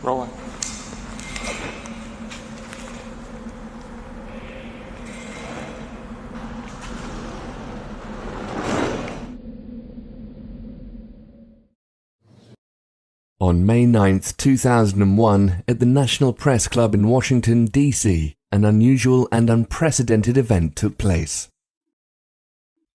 Rolling. On May 9, 2001, at the National Press Club in Washington, D.C., an unusual and unprecedented event took place.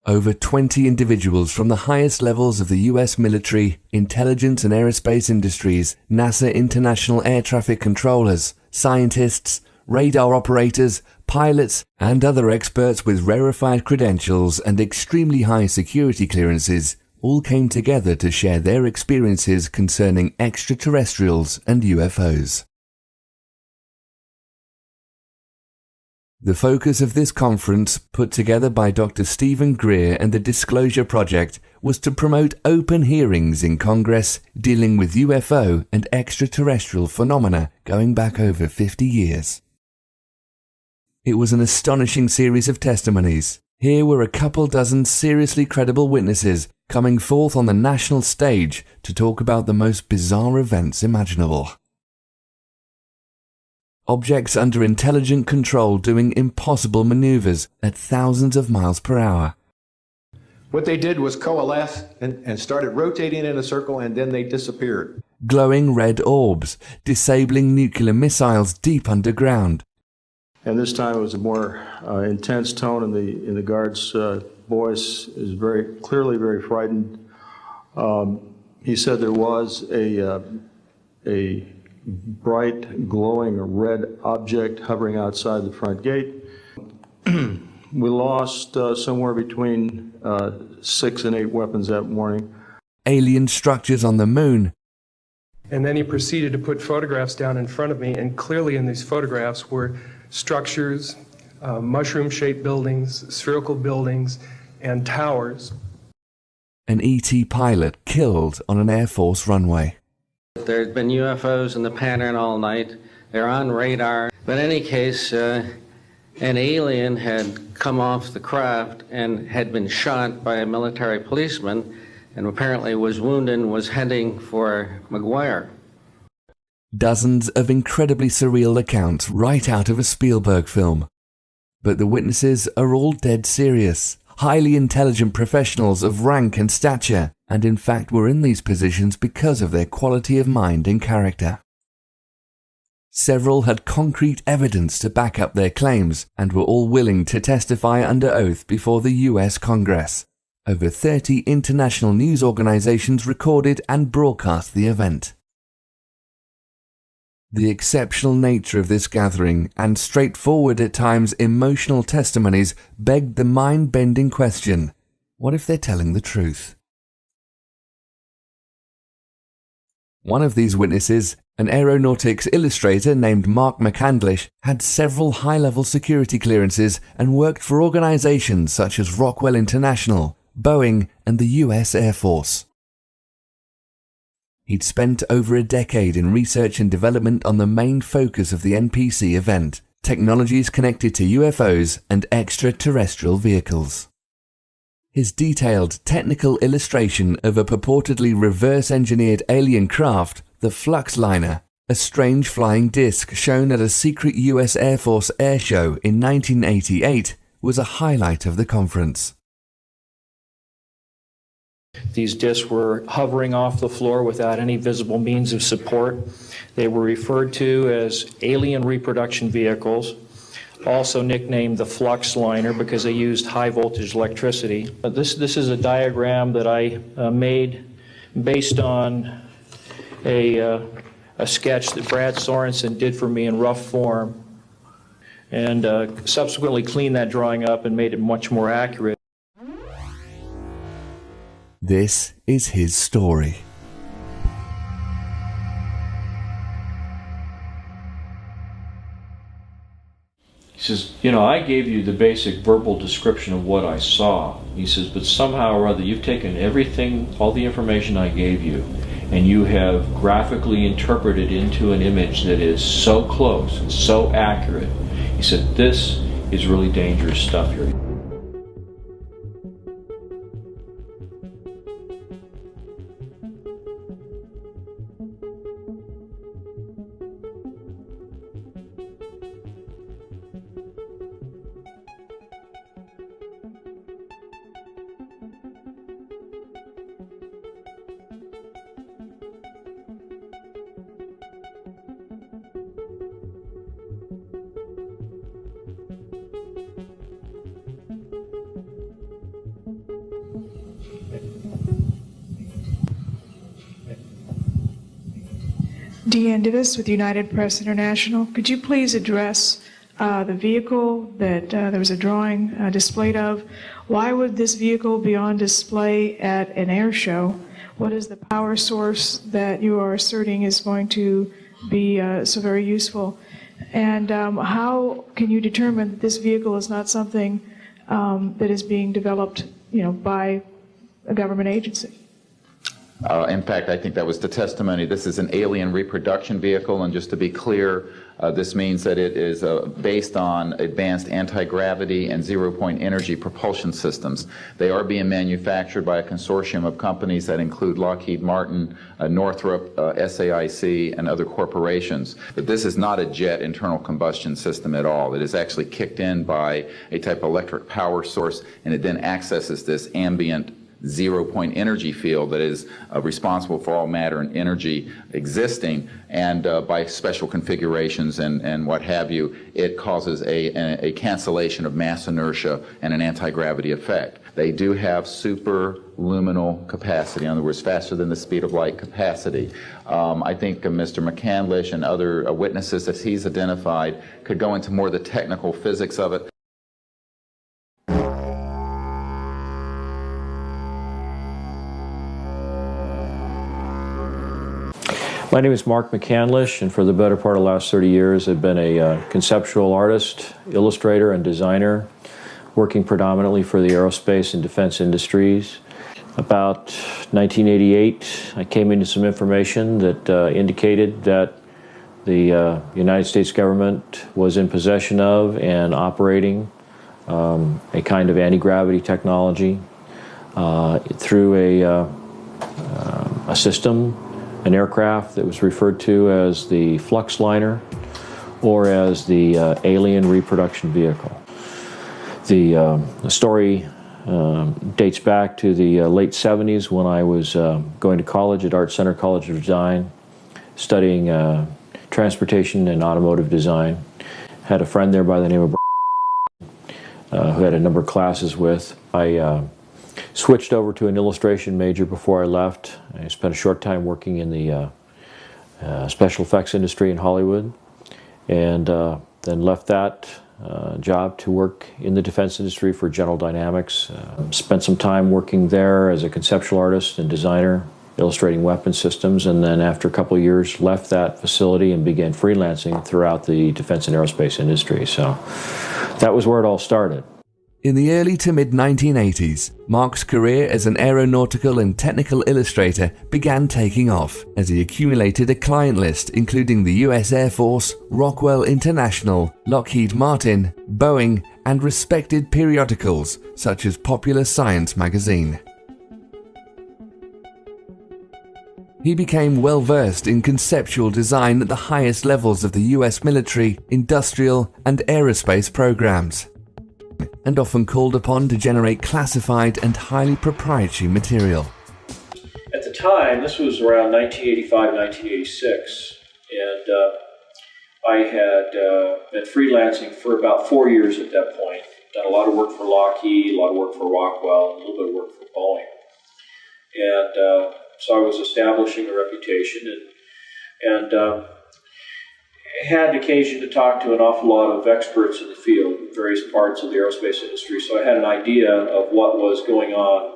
Over 20 individuals from the highest levels of the U.S. military, intelligence and aerospace industries, NASA international air traffic controllers, scientists, radar operators, pilots, and other experts with rarefied credentials and extremely high security clearances all came together to share their experiences concerning extraterrestrials and UFOs. The focus of this conference, put together by Dr. Stephen Greer and the Disclosure Project, was to promote open hearings in Congress dealing with UFO and extraterrestrial phenomena going back over 50 years. It was an astonishing series of testimonies. Here were a couple dozen seriously credible witnesses coming forth on the national stage to talk about the most bizarre events imaginable. Objects under intelligent control doing impossible maneuvers at thousands of miles per hour. What they did was coalesce and started rotating in a circle, and then they disappeared. Glowing red orbs, disabling nuclear missiles deep underground. And this time it was a more intense tone in the guard's voice. Is very clearly very frightened. He said there was a bright, glowing red object hovering outside the front gate. We lost somewhere between 6 and 8 weapons that morning. Alien structures on the moon. And then he proceeded to put photographs down in front of me, and clearly in these photographs were structures, mushroom-shaped buildings, spherical buildings, and towers. An ET pilot killed on an Air Force runway. There's been UFOs in the pattern all night. They're on radar. But in any case, an alien had come off the craft and had been shot by a military policeman and apparently was wounded and was heading for McGuire. Dozens of incredibly surreal accounts right out of a Spielberg film. But the witnesses are all dead serious, highly intelligent professionals of rank and stature, and in fact were in these positions because of their quality of mind and character. Several had concrete evidence to back up their claims and were all willing to testify under oath before the US Congress. Over 30 international news organizations recorded and broadcast the event. The exceptional nature of this gathering and straightforward at times emotional testimonies begged the mind-bending question, what if they're telling the truth? One of these witnesses, an aeronautics illustrator named Mark McCandlish, had several high-level security clearances and worked for organizations such as Rockwell International, Boeing, and the US Air Force. He'd spent over a decade in research and development on the main focus of the NPC event, technologies connected to UFOs and extraterrestrial vehicles. His detailed technical illustration of a purportedly reverse-engineered alien craft, the Fluxliner, a strange flying disc shown at a secret US Air Force air show in 1988, was a highlight of the conference. These discs were hovering off the floor without any visible means of support. They were referred to as alien reproduction vehicles, also nicknamed the Fluxliner because they used high voltage electricity. This is a diagram that I made based on a sketch that Brad Sorensen did for me in rough form, and subsequently cleaned that drawing up and made it much more accurate. This is his story. He says, you know, I gave you the basic verbal description of what I saw. He says, but somehow or other you've taken everything, all the information I gave you, and you have graphically interpreted into an image that is so close, so accurate. He said, this is really dangerous stuff here. Deanne Divis with United Press International. Could you please address the vehicle that there was a drawing displayed of? Why would this vehicle be on display at an air show? What is the power source that you are asserting is going to be so very useful? And how can you determine that this vehicle is not something that is being developed, by a government agency? In fact, I think that was the testimony. This is an alien reproduction vehicle, and just to be clear, this means that it is based on advanced anti-gravity and zero-point energy propulsion systems. They are being manufactured by a consortium of companies that include Lockheed Martin, Northrop, SAIC, and other corporations. But this is not a jet internal combustion system at all. It is actually kicked in by a type of electric power source, and it then accesses this ambient zero-point energy field that is responsible for all matter and energy existing, and by special configurations and what have you, it causes a cancellation of mass inertia and an anti-gravity effect. They do have superluminal capacity, in other words, faster than the speed of light capacity. I think Mr. McCandlish and other witnesses that he's identified could go into more of the technical physics of it. My name is Mark McCandlish, and for the better part of the last 30 years I've been a conceptual artist, illustrator, and designer, working predominantly for the aerospace and defense industries. About 1988, I came into some information that indicated that the United States government was in possession of and operating a kind of anti-gravity technology through a system, an aircraft that was referred to as the Fluxliner or as the alien reproduction vehicle. The story dates back to the late 70s when I was going to college at Art Center College of Design, studying transportation and automotive design. Had a friend there by the name of who had a number of classes with. I switched over to an illustration major before I left. I spent a short time working in the special effects industry in Hollywood, and then left that job to work in the defense industry for General Dynamics. Spent some time working there as a conceptual artist and designer, illustrating weapon systems, and then after a couple of years left that facility and began freelancing throughout the defense and aerospace industry. So that was where it all started. In the early to mid-1980s, Mark's career as an aeronautical and technical illustrator began taking off as he accumulated a client list including the US Air Force, Rockwell International, Lockheed Martin, Boeing, and respected periodicals such as Popular Science magazine. He became well versed in conceptual design at the highest levels of the US military, industrial, and aerospace programs, and often called upon to generate classified and highly proprietary material. At the time, this was around 1985, 1986, and I had been freelancing for about 4 years at that point. Done a lot of work for Lockheed, a lot of work for Rockwell, and a little bit of work for Boeing. And so I was establishing a reputation and had occasion to talk to an awful lot of experts in the field, in various parts of the aerospace industry. So I had an idea of what was going on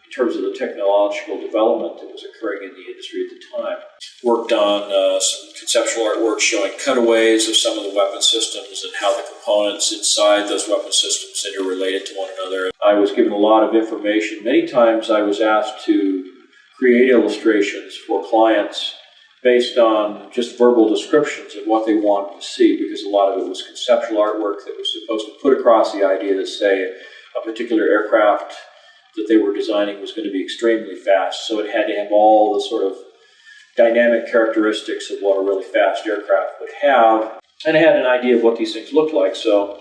in terms of the technological development that was occurring in the industry at the time. Worked on some conceptual artwork showing cutaways of some of the weapon systems and how the components inside those weapon systems interrelated to one another. I was given a lot of information. Many times I was asked to create illustrations for clients based on just verbal descriptions of what they wanted to see, because a lot of it was conceptual artwork that was supposed to put across the idea that, say, a particular aircraft that they were designing was going to be extremely fast, so it had to have all the sort of dynamic characteristics of what a really fast aircraft would have. And I had an idea of what these things looked like, so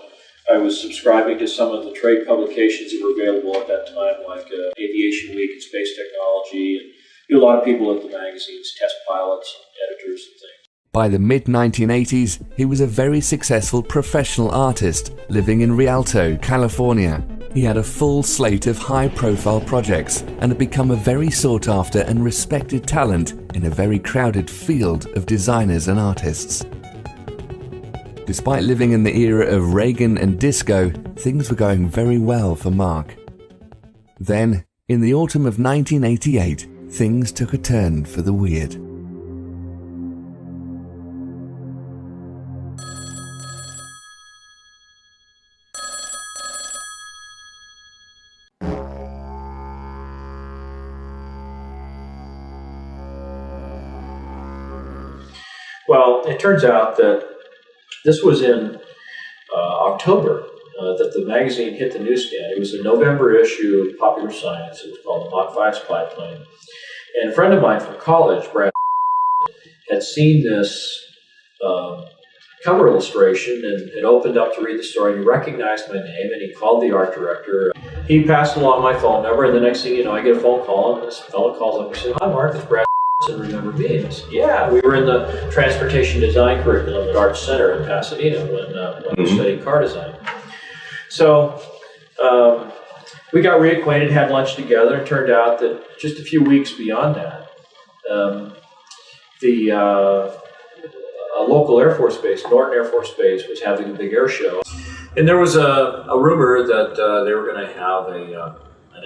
I was subscribing to some of the trade publications that were available at that time, like Aviation Week and Space Technology, and a lot of people at the magazines, test pilots, editors, and things. By the mid-1980s, he was a very successful professional artist living in Rialto, California. He had a full slate of high-profile projects and had become a very sought-after and respected talent in a very crowded field of designers and artists. Despite living in the era of Reagan and disco, things were going very well for Mark. Then, in the autumn of 1988, things took a turn for the weird. Well, it turns out that this was in October that the magazine hit the newsstand. It was a November issue of Popular Science. It was called the Mach 5 Spy Plane. And a friend of mine from college, Brad, had seen this cover illustration and had opened up to read the story, and he recognized my name, and he called the art director. He passed along my phone number, and the next thing you know, I get a phone call, and this fellow calls up and says, "Hi, Mark, it's Brad. And remember me?" And I said, "Yeah, we were in the transportation design curriculum at Arts Center in Pasadena when we studied car design." So we got reacquainted, had lunch together, and turned out that just a few weeks beyond that, a local Air Force base, Norton Air Force Base, was having a big air show. And there was a rumor that they were going to have an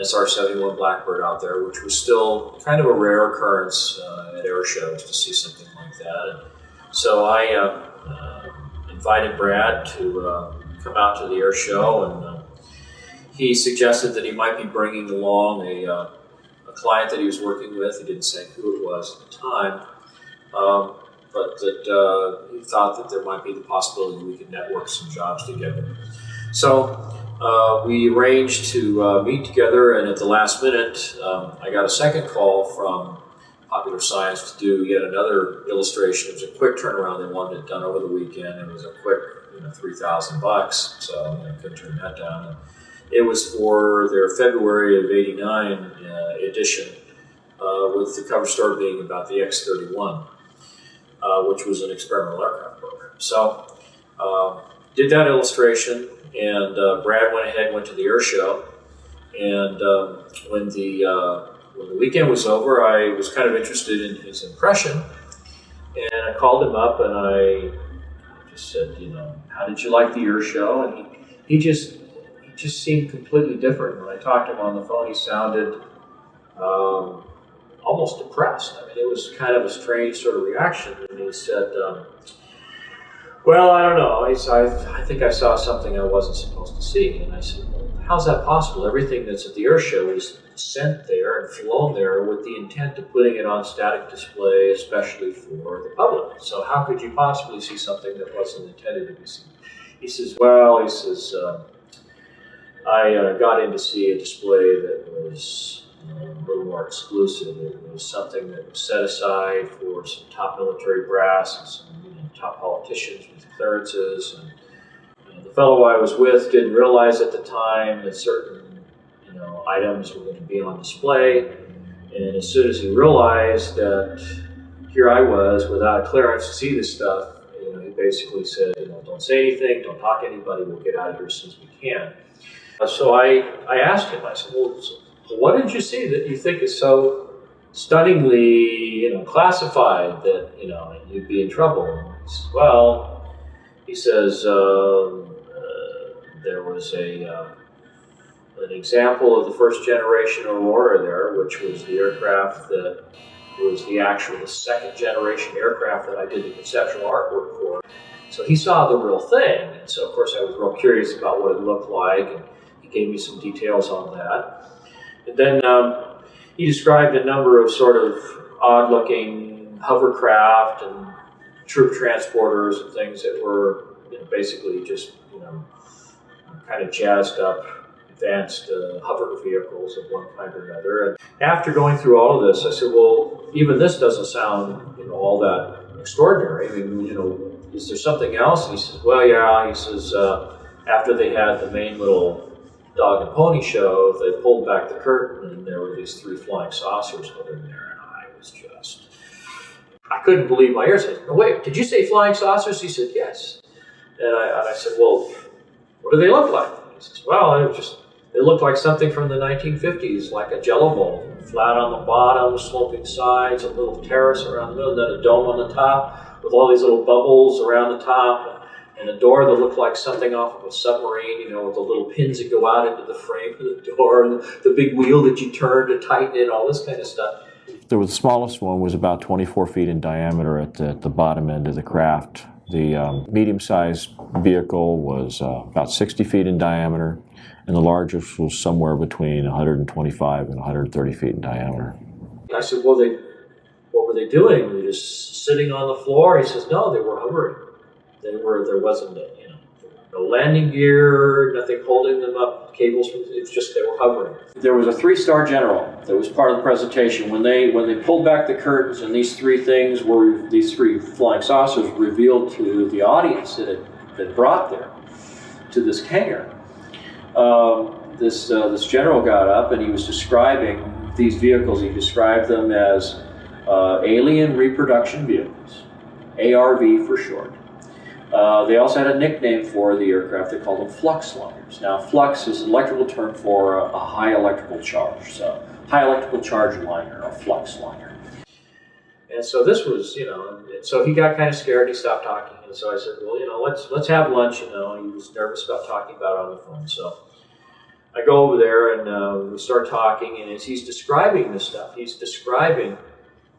SR-71 Blackbird out there, which was still kind of a rare occurrence at air shows to see something like that. And so I invited Brad to come out to the air show, and he suggested that he might be bringing along a client that he was working with. He didn't say who it was at the time, but that he thought that there might be the possibility we could network some jobs together. So we arranged to meet together, and at the last minute, I got a second call from Popular Science to do yet another illustration. It was a quick turnaround. They wanted it done over the weekend. It was a quick, $3,000, so I couldn't turn that down. And it was for their February of '89 edition, with the cover story being about the X-31, which was an experimental aircraft program. So did that illustration, and Brad went to the air show, and when the weekend was over, I was kind of interested in his impression, and I called him up and I just said, how did you like the air show? And he just seemed completely different. When I talked to him on the phone, he sounded almost depressed. I mean, it was kind of a strange sort of reaction. And he said, well, I don't know. I think I saw something I wasn't supposed to see. And I said, well, how's that possible? Everything that's at the air show is sent there and flown there with the intent of putting it on static display, especially for the public. So how could you possibly see something that wasn't intended to be seen? He says, well, I got in to see a display that was a little more exclusive. It was something that was set aside for some top military brass and some top politicians with clearances. And the fellow I was with didn't realize at the time that certain items were going to be on display. And as soon as he realized that here I was without a clearance to see this stuff, he basically said, don't say anything, don't talk to anybody, we'll get out of here as soon as we can. So I asked him, I said, well, what did you see that you think is so stunningly, classified that, you'd be in trouble? And he says, well, he says, there was an example of the first generation Aurora there, which was the aircraft that was the second generation aircraft that I did the conceptual artwork for. So he saw the real thing, and so of course I was real curious about what it looked like, and he gave me some details on that. And then he described a number of sort of odd-looking hovercraft and troop transporters and things that were basically just kind of jazzed up advanced hover vehicles of one kind or another. And after going through all of this, I said, well, even this doesn't sound, all that extraordinary. I mean, is there something else? And he says, well, yeah. He says, after they had the main little dog and pony show, they pulled back the curtain and there were these 3 flying saucers hovering there. And I was just, I couldn't believe my ears. I said, no, wait, did you say flying saucers? He said, yes. And I said, well, what do they look like? He says, well, it looked like something from the 1950s, like a jello bowl, flat on the bottom, sloping sides, a little terrace around the middle, then a dome on the top with all these little bubbles around the top, and a door that looked like something off of a submarine, with the little pins that go out into the frame of the door, and the big wheel that you turn to tighten it, all this kind of stuff. The smallest one was about 24 feet in diameter at the bottom end of the craft. The medium-sized vehicle was about 60 feet in diameter, and the largest was somewhere between 125 and 130 feet in diameter. I said, well, what were they doing? Were they just sitting on the floor? He says, no, they were hovering. There wasn't no landing gear, nothing holding them up, cables, it's just they were hovering. There was a 3-star general that was part of the presentation. When they pulled back the curtains and these 3 flying saucers were revealed to the audience that had been brought there to this hangar, this general got up and he was describing these vehicles. He described them as alien reproduction vehicles, ARV for short. They also had a nickname for the aircraft. They called them Fluxliners. Now, flux is an electrical term for a high electrical charge. So, high electrical charge liner, a Fluxliner. And so this was, and so he got kind of scared. He stopped talking. And so I said, well, let's have lunch. He was nervous about talking about it on the phone. So I go over there and we start talking. And as he's describing this stuff, he's describing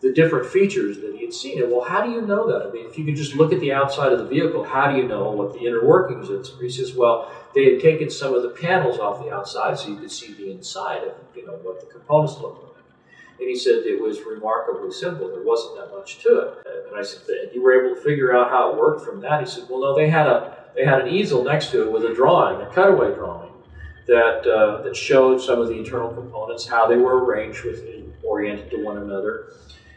the different features that he had seen. And well, how do you know that? I mean, if you could just look at the outside of the vehicle, how do you know what the inner workings is? He says, well, they had taken some of the panels off the outside so you could see the inside of, what the components looked like. And he said it was remarkably simple. There wasn't that much to it. And I said, you were able to figure out how it worked from that? He said, well, no, they had an easel next to it with a drawing, a cutaway drawing, that showed some of the internal components, how they were arranged oriented to one another.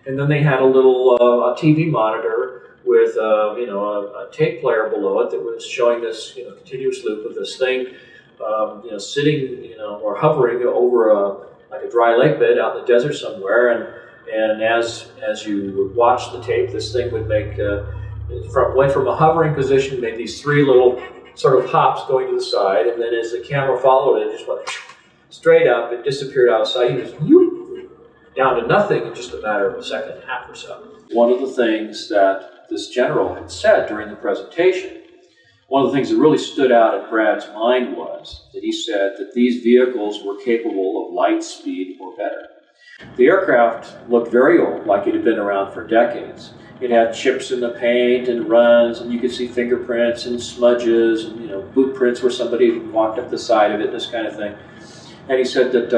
And then they had a little a TV monitor with a tape player below it that was showing this continuous loop of this thing sitting or hovering over like a dry lake bed out in the desert somewhere. And as you would watch the tape, this thing would make went from a hovering position, made these 3 little sort of hops going to the side, and then as the camera followed it, just went straight up and disappeared outside. He was down to nothing in just a matter of a second and a half or so. One of the things that this general had said during the presentation, one of the things that really stood out in Brad's mind was that he said that these vehicles were capable of light speed or better. The aircraft looked very old, like it had been around for decades. It had chips in the paint and runs, and you could see fingerprints and smudges and boot prints where somebody had walked up the side of it, this kind of thing. And he said that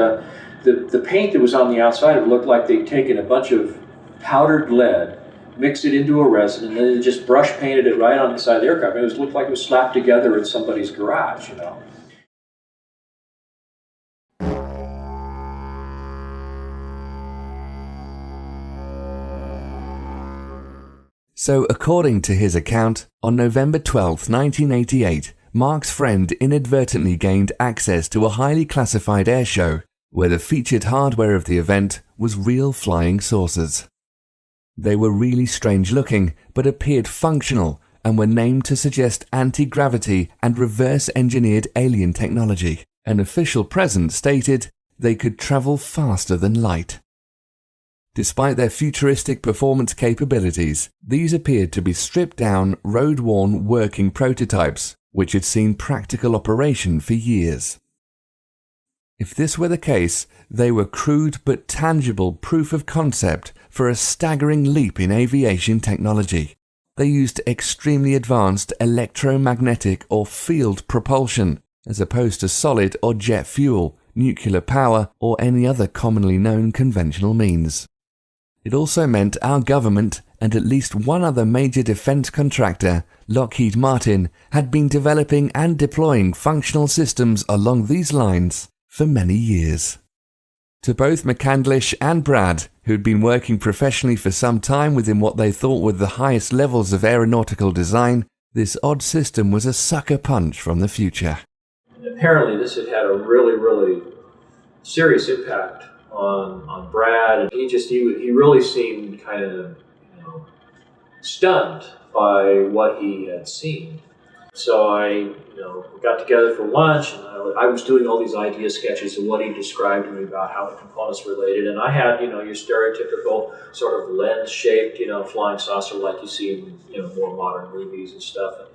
the paint that was on the outside, it looked like they'd taken a bunch of powdered lead, mixed it into a resin, and then just brush painted it right on the side of the aircraft. It looked like it was slapped together in somebody's garage, So according to his account, on November 12, 1988, Mark's friend inadvertently gained access to a highly classified airshow where the featured hardware of the event was real flying saucers. They were really strange looking, but appeared functional and were named to suggest anti-gravity and reverse-engineered alien technology. An official presence stated they could travel faster than light. Despite their futuristic performance capabilities, these appeared to be stripped-down, road-worn working prototypes, which had seen practical operation for years. If this were the case, they were crude but tangible proof of concept for a staggering leap in aviation technology. They used extremely advanced electromagnetic or field propulsion, as opposed to solid or jet fuel, nuclear power, or any other commonly known conventional means. It also meant our government and at least one other major defense contractor, Lockheed Martin, had been developing and deploying functional systems along these lines for many years. To both McCandlish and Brad, who'd been working professionally for some time within what they thought were the highest levels of aeronautical design, this odd system was a sucker punch from the future. Apparently this had a really serious impact on Brad, and he really seemed kind of stunned by what he had seen. So I got together for lunch, and I was doing all these idea sketches of what he described to me about how the components related, and I had your stereotypical sort of lens-shaped flying saucer like you see in more modern movies and stuff. And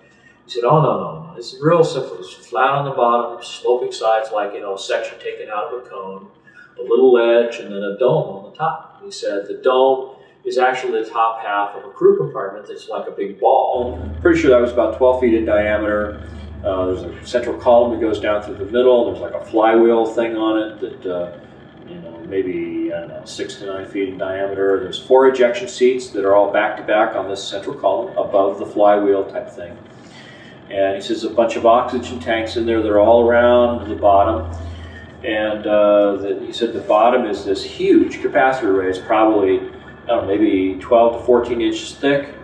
he said, "Oh no, this is real simple. It's flat on the bottom, sloping sides like a section taken out of a cone, a little ledge, and then a dome on the top." He said the dome is actually the top half of a crew compartment that's like a big ball. I'm pretty sure that was about 12 feet in diameter. There's a central column that goes down through the middle. There's like a flywheel thing on it that, maybe, 6 to 9 feet in diameter. There's 4 ejection seats that are all back to back on this central column above the flywheel type thing. And he says a bunch of oxygen tanks in there. They're all around the bottom. And he said the bottom is this huge capacitor array. It's probably, maybe 12 to 14 inches thick.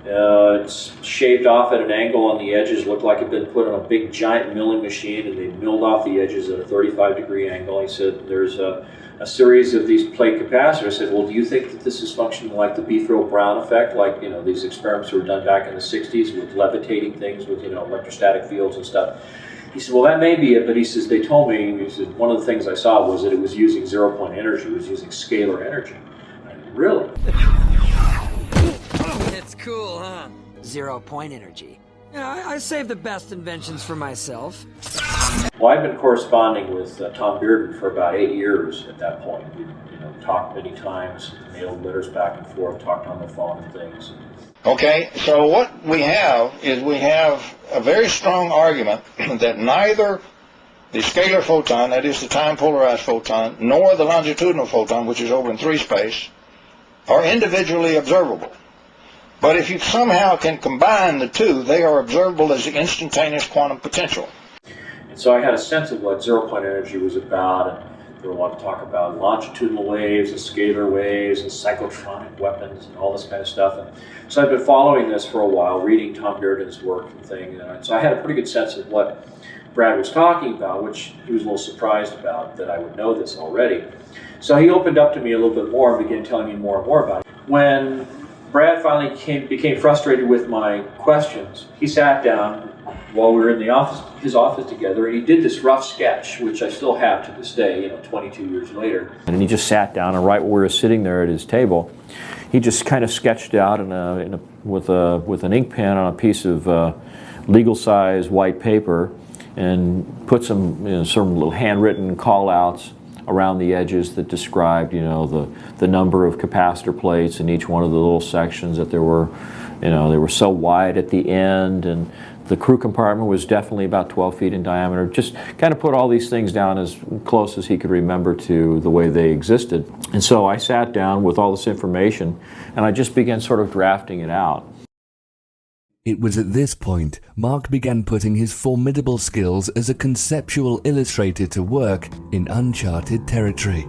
It's shaved off at an angle on the edges, looked like it had been put on a big giant milling machine, and they milled off the edges at a 35-degree angle. He said there's a series of these plate capacitors. I said, well, do you think that this is functioning like the Beefrel-Brown effect, like these experiments were done back in the 60s with levitating things with electrostatic fields and stuff? He said, well, that may be it, but he says, they told me, he said, one of the things I saw was that it was using zero-point energy, it was using scalar energy. Really? It's cool, huh? 0-point energy. I save the best inventions for myself. Well, I've been corresponding with Tom Bearden for about 8 years at that point. We talked many times, mailed letters back and forth, talked on the phone and things. Okay, so what we have is a very strong argument that neither the scalar photon, that is the time-polarized photon, nor the longitudinal photon, which is over in 3 space, are individually observable. But if you somehow can combine the two, they are observable as the instantaneous quantum potential. And so I had a sense of what zero-point energy was about, and they want to talk about longitudinal waves and scalar waves and cyclotronic weapons and all this kind of stuff. And so I've been following this for a while, reading Tom Bearden's work and things. And so I had a pretty good sense of what Brad was talking about, which he was a little surprised about that I would know this already. So he opened up to me a little bit more and began telling me more and more about it. When Brad finally became frustrated with my questions, he sat down while we were in his office together, and he did this rough sketch, which I still have to this day, 22 years later. And he just sat down, and right where we were sitting there at his table, he just kind of sketched out with an ink pen on a piece of legal-size white paper, and put some some little handwritten call-outs around the edges that described the number of capacitor plates in each one of the little sections, that there were they were so wide at the end, and the crew compartment was definitely about 12 feet in diameter. Just kind of put all these things down as close as he could remember to the way they existed. And so I sat down with all this information, and I just began sort of drafting it out. It was at this point Mark began putting his formidable skills as a conceptual illustrator to work in uncharted territory.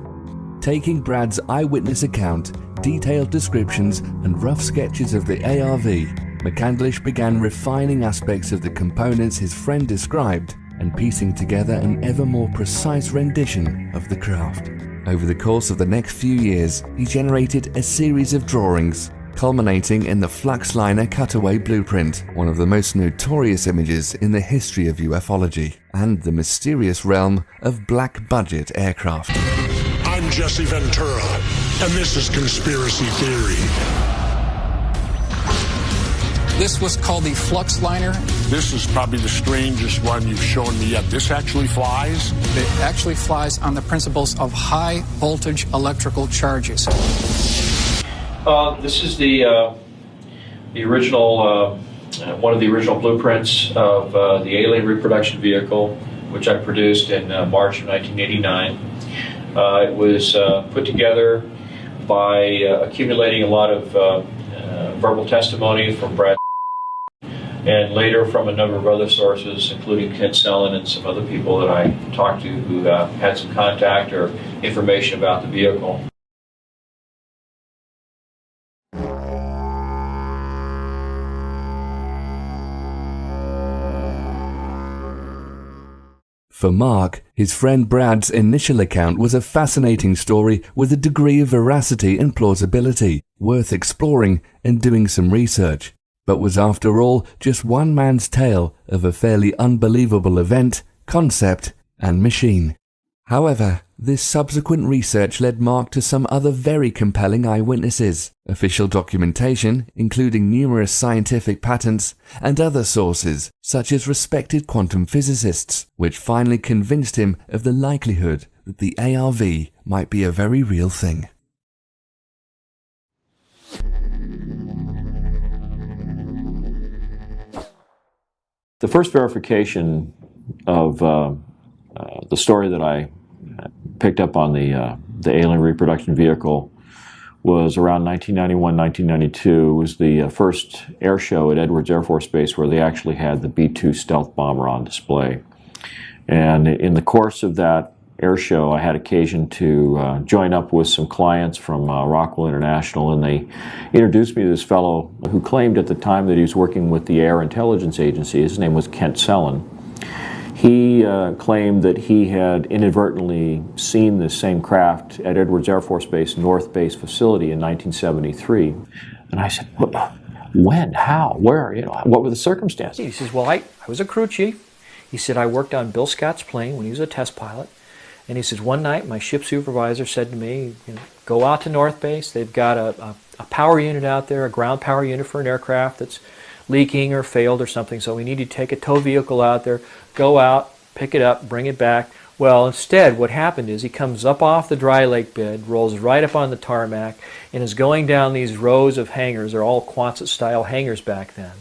Taking Brad's eyewitness account, detailed descriptions and rough sketches of the ARV, McCandlish began refining aspects of the components his friend described and piecing together an ever more precise rendition of the craft. Over the course of the next few years, he generated a series of drawings, culminating in the Fluxliner cutaway blueprint, one of the most notorious images in the history of ufology, and the mysterious realm of black-budget aircraft. I'm Jesse Ventura, and this is Conspiracy Theory. This was called the Fluxliner. This is probably the strangest one you've shown me yet. This actually flies? It actually flies on the principles of high voltage electrical charges. This is the original, one of the original blueprints of the alien reproduction vehicle, which I produced in March of 1989. It was put together by accumulating a lot of verbal testimony from Brad and later from a number of other sources, including Kent Sellen and some other people that I talked to who had some contact or information about the vehicle. For Mark, his friend Brad's initial account was a fascinating story with a degree of veracity and plausibility, worth exploring and doing some research, but was after all just one man's tale of a fairly unbelievable event, concept, and machine. However, this subsequent research led Mark to some other very compelling eyewitnesses, official documentation, including numerous scientific patents, and other sources, such as respected quantum physicists, which finally convinced him of the likelihood that the ARV might be a very real thing. The first verification of the story that I picked up on the alien reproduction vehicle was around 1991, 1992. It was the first air show at Edwards Air Force Base where they actually had the B-2 stealth bomber on display. And in the course of that air show, I had occasion to join up with some clients from Rockwell International, and they introduced me to this fellow who claimed at the time that he was working with the Air Intelligence Agency. His name was Kent Sellen. He claimed that he had inadvertently seen this same craft at Edwards Air Force Base North Base facility in 1973. And I said, when, how, where, what were the circumstances? He says, well, I was a crew chief. He said, I worked on Bill Scott's plane when he was a test pilot. And he says, one night my ship supervisor said to me, go out to North Base. They've got a power unit out there, a ground power unit for an aircraft that's leaking or failed or something, so we need to take a tow vehicle out there, go out, pick it up, bring it back. Well, instead, what happened is he comes up off the dry lake bed, rolls right up on the tarmac, and is going down these rows of hangars. They're all Quonset-style hangars back then.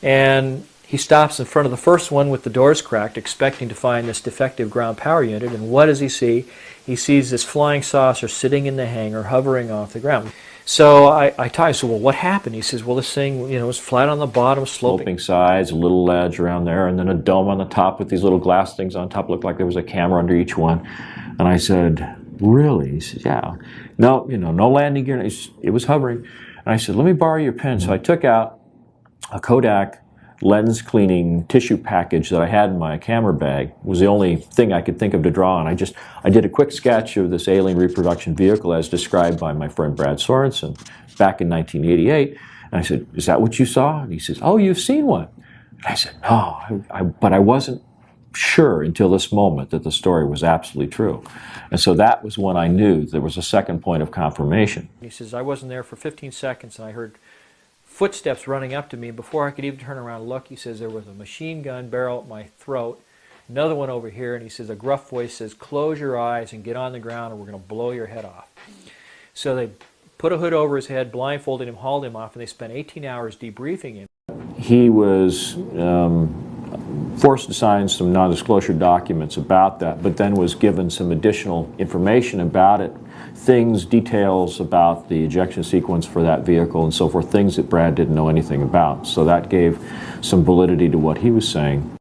And he stops in front of the first one with the doors cracked, expecting to find this defective ground power unit, and what does he see? He sees this flying saucer sitting in the hangar, hovering off the ground. So I said, well, what happened? He says, well, this thing, was flat on the bottom, sloping sides, a little ledge around there, and then a dome on the top with these little glass things on top. Looked like there was a camera under each one. And I said, really? He said, yeah. No, no landing gear. It was hovering. And I said, let me borrow your pen. So I took out a Kodak lens cleaning tissue package that I had in my camera bag. It was the only thing I could think of to draw on. I did a quick sketch of this alien reproduction vehicle as described by my friend Brad Sorensen back in 1988. And I said, is that what you saw? And he says, oh, you've seen one. And I said, no, but I wasn't sure until this moment that the story was absolutely true. And so that was when I knew there was a second point of confirmation. He says, I wasn't there for 15 seconds and I heard footsteps running up to me. Before I could even turn around and look, he says, there was a machine gun barrel at my throat, another one over here, and he says, a gruff voice says, close your eyes and get on the ground or we're going to blow your head off. So they put a hood over his head, blindfolded him, hauled him off, and they spent 18 hours debriefing him. He was forced to sign some non-disclosure documents about that, but then was given some additional information about it, details about the ejection sequence for that vehicle and so forth, things that Brad didn't know anything about. So that gave some validity to what he was saying.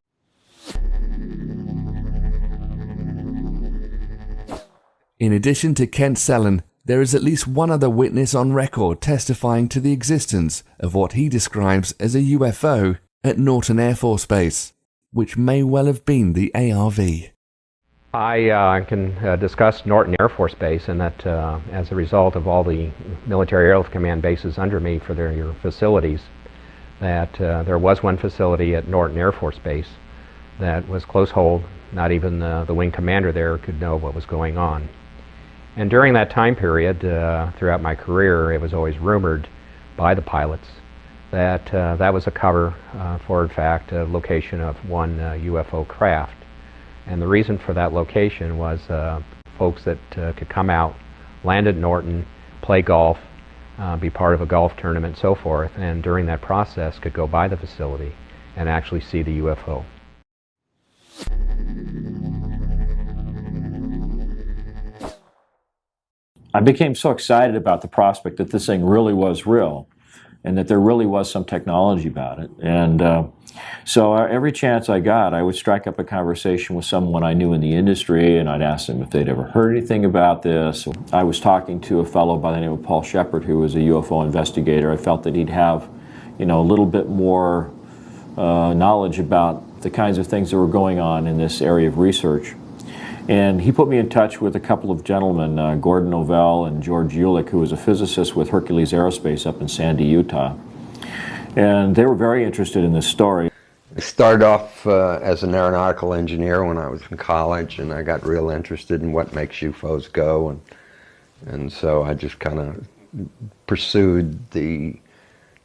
In addition to Kent Sellen, there is at least one other witness on record testifying to the existence of what he describes as a UFO at Norton Air Force Base, which may well have been the ARV. I can discuss Norton Air Force Base, and that as a result of all the military airlift command bases under me for their facilities, that there was one facility at Norton Air Force Base that was close hold. Not even the wing commander there could know what was going on. And during that time period, throughout my career, it was always rumored by the pilots that that was a cover for, in fact, a location of one UFO craft. And the reason for that location was folks that could come out, land at Norton, play golf, be part of a golf tournament, and so forth, and during that process could go by the facility and actually see the UFO. I became so excited about the prospect that this thing really was real and that there really was some technology about it. And so every chance I got, I would strike up a conversation with someone I knew in the industry, and I'd ask them if they'd ever heard anything about this. I was talking to a fellow by the name of Paul Shepard, who was a UFO investigator. I felt that he'd have, a little bit more knowledge about the kinds of things that were going on in this area of research. And he put me in touch with a couple of gentlemen, Gordon Novell and George Ulick, who was a physicist with Hercules Aerospace up in Sandy, Utah. And they were very interested in this story. I started off as an aeronautical engineer when I was in college, and I got real interested in what makes UFOs go. And so I just kind of pursued the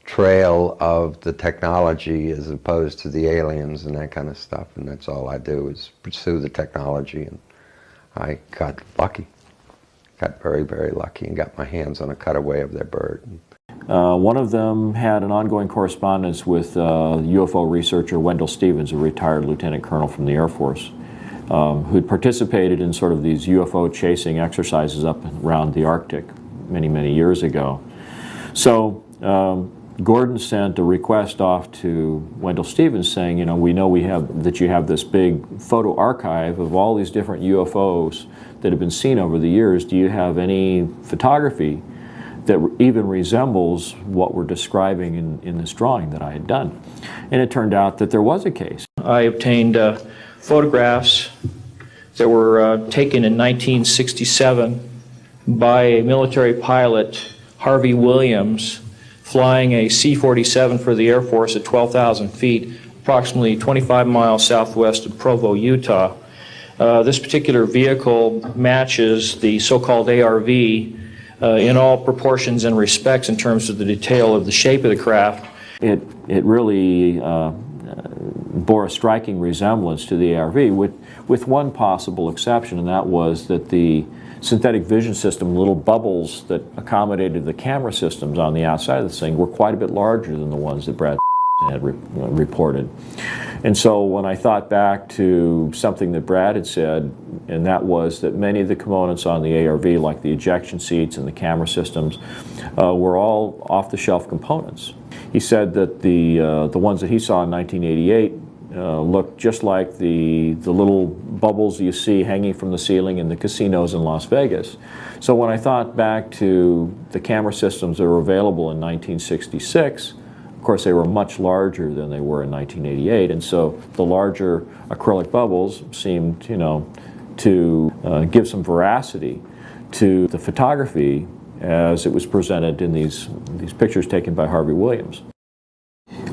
trail of the technology as opposed to the aliens and that kind of stuff. And that's all I do is pursue the technology. And I got lucky, got very, very lucky, and got my hands on a cutaway of their bird. One of them had an ongoing correspondence with UFO researcher Wendell Stevens, a retired lieutenant colonel from the Air Force, who'd participated in sort of these UFO chasing exercises up around the Arctic many, many years ago. So Gordon sent a request off to Wendell Stevens saying, we know that you have this big photo archive of all these different UFOs that have been seen over the years. Do you have any photography that even resembles what we're describing in this drawing that I had done? And it turned out that there was a case. I obtained photographs that were taken in 1967 by a military pilot, Harvey Williams, flying a C-47 for the Air Force at 12,000 feet, approximately 25 miles southwest of Provo, Utah. This particular vehicle matches the so-called ARV in all proportions and respects in terms of the detail of the shape of the craft. It really bore a striking resemblance to the ARV with one possible exception, and that was that the synthetic vision system, little bubbles that accommodated the camera systems on the outside of this thing, were quite a bit larger than the ones that Brad had reported. And so when I thought back to something that Brad had said, and that was that many of the components on the ARV, like the ejection seats and the camera systems, were all off-the-shelf components. He said that the ones that he saw in 1988 looked just like the little bubbles you see hanging from the ceiling in the casinos in Las Vegas. So when I thought back to the camera systems that were available in 1966, of course they were much larger than they were in 1988, and so the larger acrylic bubbles seemed, to give some veracity to the photography as it was presented in these pictures taken by Harvey Williams.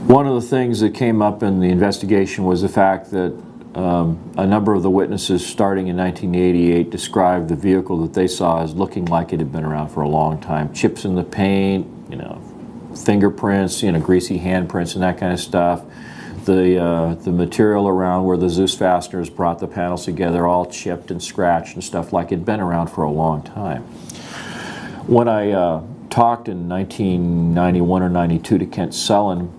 One of the things that came up in the investigation was the fact that a number of the witnesses starting in 1988 described the vehicle that they saw as looking like it had been around for a long time. Chips in the paint, fingerprints, greasy handprints and that kind of stuff. The material around where the Zeus fasteners brought the panels together all chipped and scratched and stuff like it'd been around for a long time. When I talked in 1991 or 92 to Kent Sullen,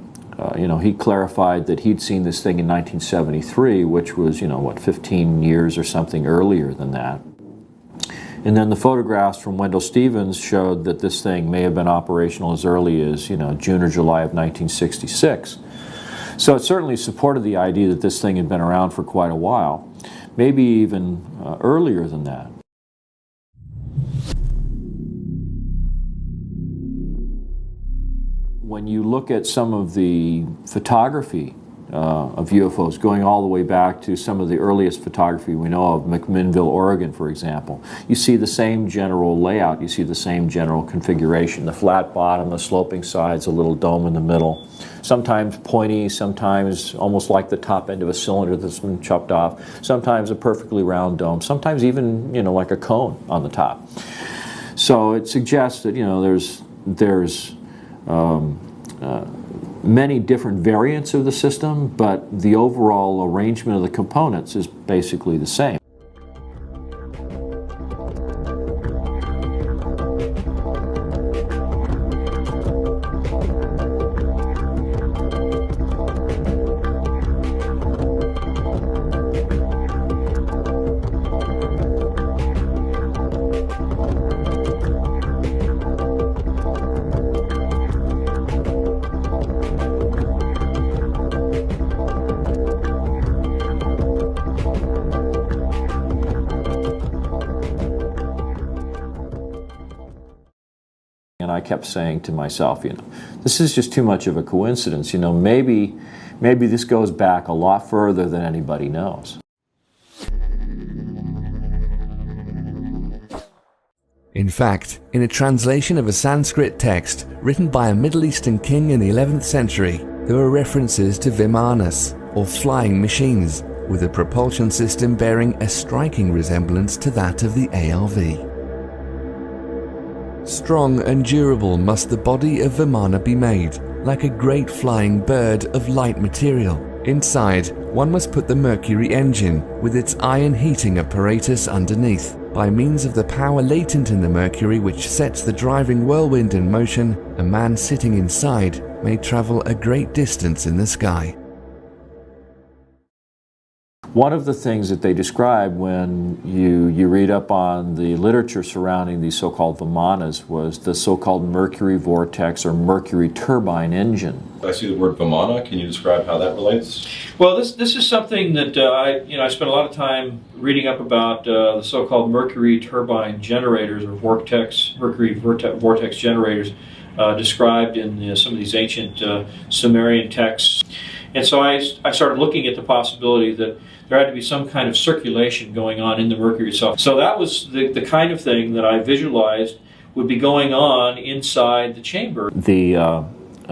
he clarified that he'd seen this thing in 1973, which was, 15 years or something earlier than that. And then the photographs from Wendell Stevens showed that this thing may have been operational as early as, June or July of 1966. So it certainly supported the idea that this thing had been around for quite a while, maybe even earlier than that. When you look at some of the photography of UFOs, going all the way back to some of the earliest photography we know of, McMinnville, Oregon, for example, you see the same general layout, you see the same general configuration, the flat bottom, the sloping sides, a little dome in the middle, sometimes pointy, sometimes almost like the top end of a cylinder that's been chopped off, sometimes a perfectly round dome, sometimes even, you know, like a cone on the top. So it suggests that, you know, there's many different variants of the system, but the overall arrangement of the components is basically the same. And I kept saying to myself, you know, this is just too much of a coincidence. You know, maybe this goes back a lot further than anybody knows. In fact, in a translation of a Sanskrit text written by a Middle Eastern king in the 11th century, there were references to Vimanas, or flying machines, with a propulsion system bearing a striking resemblance to that of the ARV. Strong and durable must the body of Vimana be made, like a great flying bird of light material. Inside, one must put the Mercury engine, with its iron heating apparatus underneath. By means of the power latent in the Mercury which sets the driving whirlwind in motion, a man sitting inside may travel a great distance in the sky. One of the things that they describe when you read up on the literature surrounding these so-called Vimanas was the so-called Mercury vortex or Mercury turbine engine. I see the word Vimana. Can you describe how that relates? Well, this is something that I spent a lot of time reading up about the so-called Mercury turbine generators or Mercury vortex generators described in some of these ancient Sumerian texts. And so I started looking at the possibility that there had to be some kind of circulation going on in the Mercury itself. So that was the kind of thing that I visualized would be going on inside the chamber. The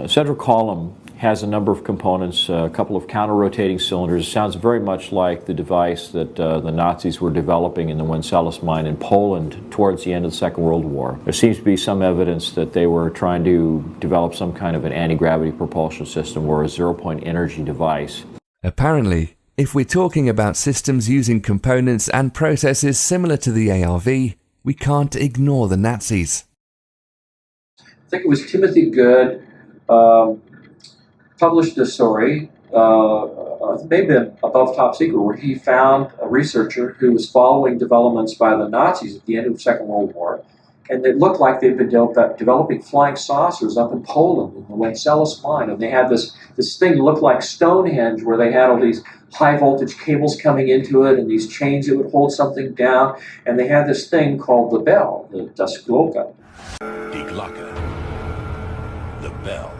central column has a number of components, a couple of counter-rotating cylinders. It sounds very much like the device that the Nazis were developing in the Wenceslas mine in Poland towards the end of the Second World War. There seems to be some evidence that they were trying to develop some kind of an anti-gravity propulsion system or a zero-point energy device. Apparently, if we're talking about systems using components and processes similar to the ARV, we can't ignore the Nazis. I think it was Timothy Good published a story, maybe above top secret, where he found a researcher who was following developments by the Nazis at the end of the Second World War, and it looked like they'd been developing flying saucers up in Poland in the Wenceslas mine, and they had this thing that looked like Stonehenge, where they had all these high voltage cables coming into it and these chains that would hold something down, and they had this thing called the bell, the Das Glocke. Die Glocke. The bell.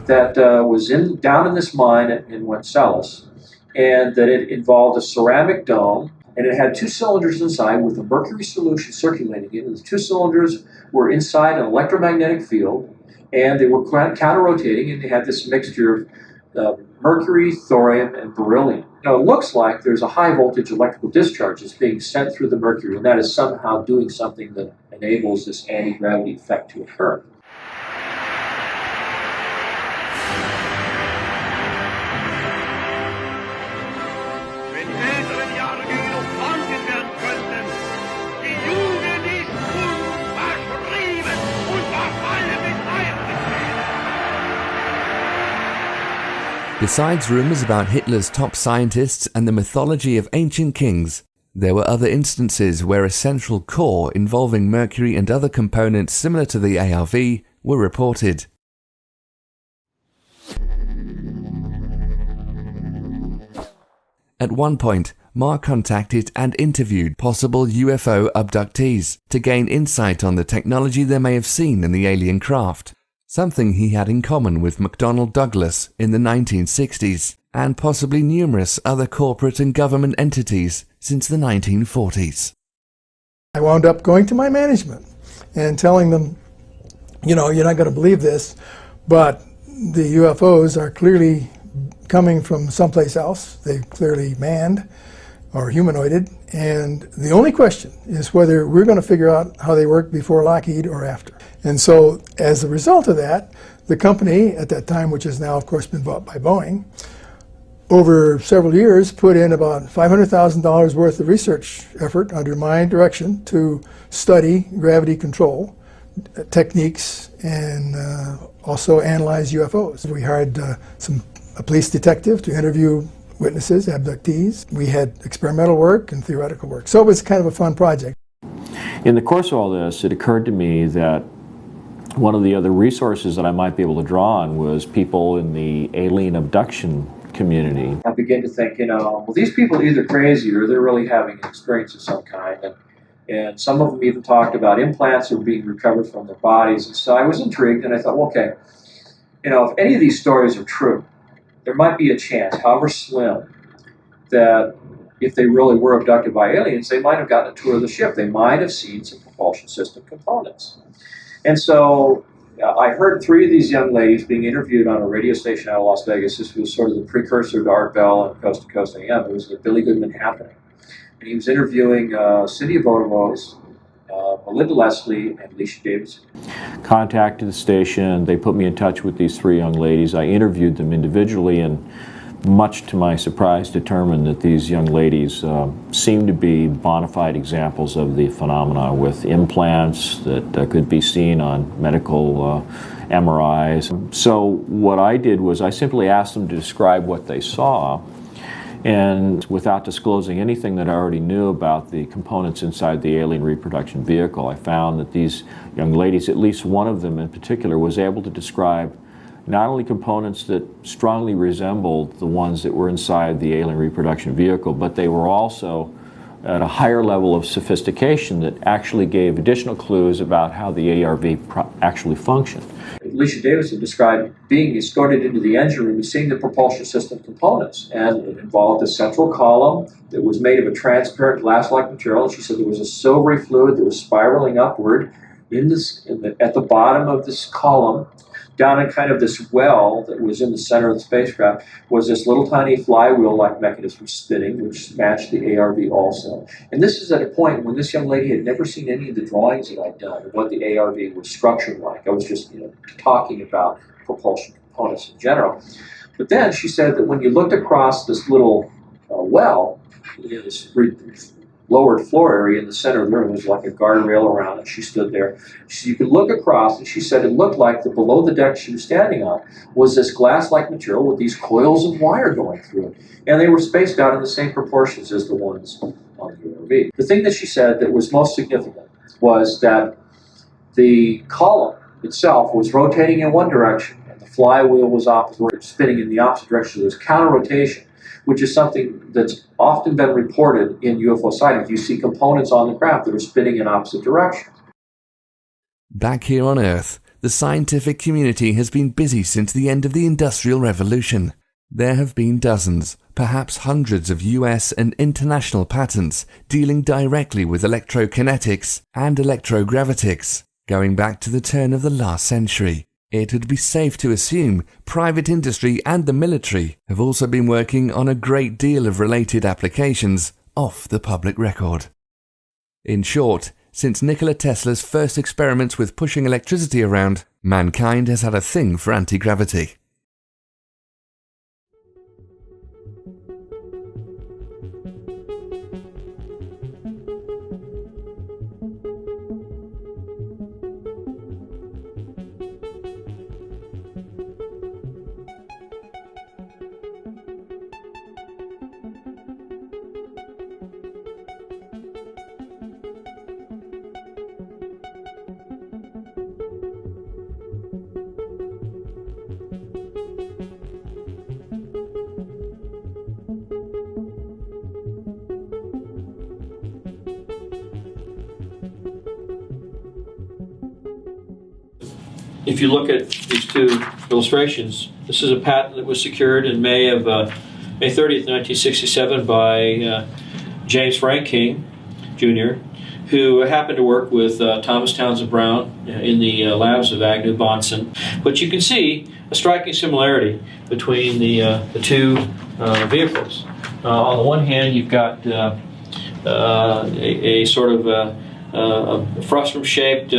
That was down in this mine in Wenceslas, and that it involved a ceramic dome, and it had two cylinders inside with a mercury solution circulating in it. The two cylinders were inside an electromagnetic field, and they were counter-rotating, and they had this mixture of mercury, thorium, and beryllium. Now, it looks like there's a high-voltage electrical discharge that's being sent through the mercury, and that is somehow doing something that enables this anti-gravity effect to occur. Besides rumours about Hitler's top scientists and the mythology of ancient kings, there were other instances where a central core involving mercury and other components similar to the ARV were reported. At one point, Mark contacted and interviewed possible UFO abductees to gain insight on the technology they may have seen in the alien craft. something he had in common with McDonnell Douglas in the 1960s, and possibly numerous other corporate and government entities since the 1940s. I wound up going to my management and telling them, you know, you're not going to believe this, but the UFOs are clearly coming from someplace else. They're clearly manned or humanoided, and the only question is whether we're going to figure out how they work before Lockheed or after. And so as a result of that, the company at that time, which has now of course been bought by Boeing, over several years put in about $500,000 worth of research effort under my direction to study gravity control techniques and also analyze UFOs. We hired a police detective to interview witnesses, abductees. We had experimental work and theoretical work. So it was kind of a fun project. In the course of all this, it occurred to me that one of the other resources that I might be able to draw on was people in the alien abduction community. I began to think, well, these people are either crazy or they're really having an experience of some kind. And some of them even talked about implants that were being recovered from their bodies. And so I was intrigued, and I thought, well, okay, if any of these stories are true, there might be a chance, however slim, that if they really were abducted by aliens, they might have gotten a tour of the ship. They might have seen some propulsion system components. And so I heard 3 of these young ladies being interviewed on a radio station out of Las Vegas. This was sort of the precursor to Art Bell and Coast to Coast AM. It was the Billy Goodman Happening. And he was interviewing Cindy Bonomo's, Melinda Leslie, and Alicia Davidson. Contacted the station. They put me in touch with these 3 young ladies. I interviewed them individually, and much to my surprise determined that these young ladies seemed to be bona fide examples of the phenomena, with implants that could be seen on medical MRIs. So what I did was I simply asked them to describe what they saw, and without disclosing anything that I already knew about the components inside the alien reproduction vehicle, I found that these young ladies, at least one of them in particular, was able to describe not only components that strongly resembled the ones that were inside the alien reproduction vehicle, but they were also at a higher level of sophistication that actually gave additional clues about how the ARV actually functioned. Alicia Davidson described being escorted into the engine room and seeing the propulsion system components. And it involved a central column that was made of a transparent glass-like material. And she said there was a silvery fluid that was spiraling upward at the bottom of this column. Down in kind of this well that was in the center of the spacecraft was this little tiny flywheel-like mechanism spinning, which matched the ARV also. And this is at a point when this young lady had never seen any of the drawings that I'd done of what the ARV was structured like. I was just talking about propulsion components in general. But then she said that when you looked across this little well, this lowered floor area in the center of the room, was like a guardrail around it. She stood there. You could look across, and she said it looked like the below the deck she was standing on was this glass-like material with these coils of wire going through it. And they were spaced out in the same proportions as the ones on the ARV. The thing that she said that was most significant was that the column itself was rotating in one direction, and the flywheel was spinning in the opposite direction. There was counter-rotation, which is something that's often been reported in UFO sightings. You see components on the craft that are spinning in opposite directions. Back here on Earth, the scientific community has been busy since the end of the Industrial Revolution. There have been dozens, perhaps hundreds of US and international patents dealing directly with electrokinetics and electrogravitics, going back to the turn of the last century. It would be safe to assume private industry and the military have also been working on a great deal of related applications off the public record. In short, since Nikola Tesla's first experiments with pushing electricity around, mankind has had a thing for anti-gravity. if you look at these two illustrations, this is a patent that was secured in May 30th, 1967 by James Frank King, Jr., who happened to work with Thomas Townsend Brown in the labs of Agnew Bonson. But you can see a striking similarity between the two vehicles. On the one hand, you've got a sort of a frustrum-shaped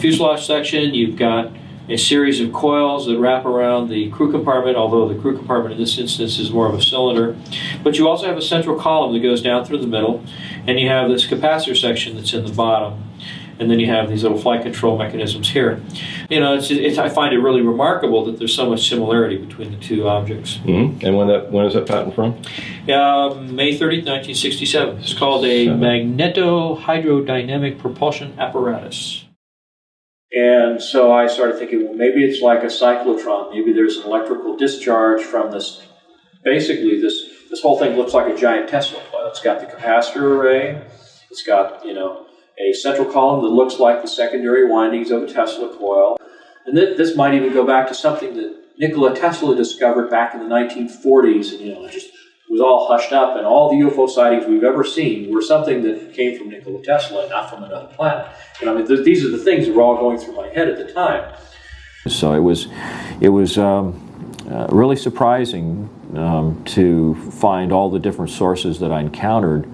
fuselage section. You've got a series of coils that wrap around the crew compartment, although the crew compartment in this instance is more of a cylinder. But you also have a central column that goes down through the middle, and you have this capacitor section that's in the bottom. And then you have these little flight control mechanisms here. You know, I find it really remarkable that there's so much similarity between the two objects. Mm-hmm. And when is that patent from? May 30th, 1967. It's called a magneto-hydrodynamic propulsion apparatus. And so I started thinking, well, maybe it's like a cyclotron. Maybe there's an electrical discharge from this. Basically, this whole thing looks like a giant Tesla coil. It's got the capacitor array. It's got, you know, a central column that looks like the secondary windings of a Tesla coil. And this might even go back to something that Nikola Tesla discovered back in the 1940s. And, you know, it just was all hushed up. And all the UFO sightings we've ever seen were something that came from Nikola Tesla and not from another planet. And I mean, these are the things that were all going through my head at the time. So it was really surprising to find all the different sources that I encountered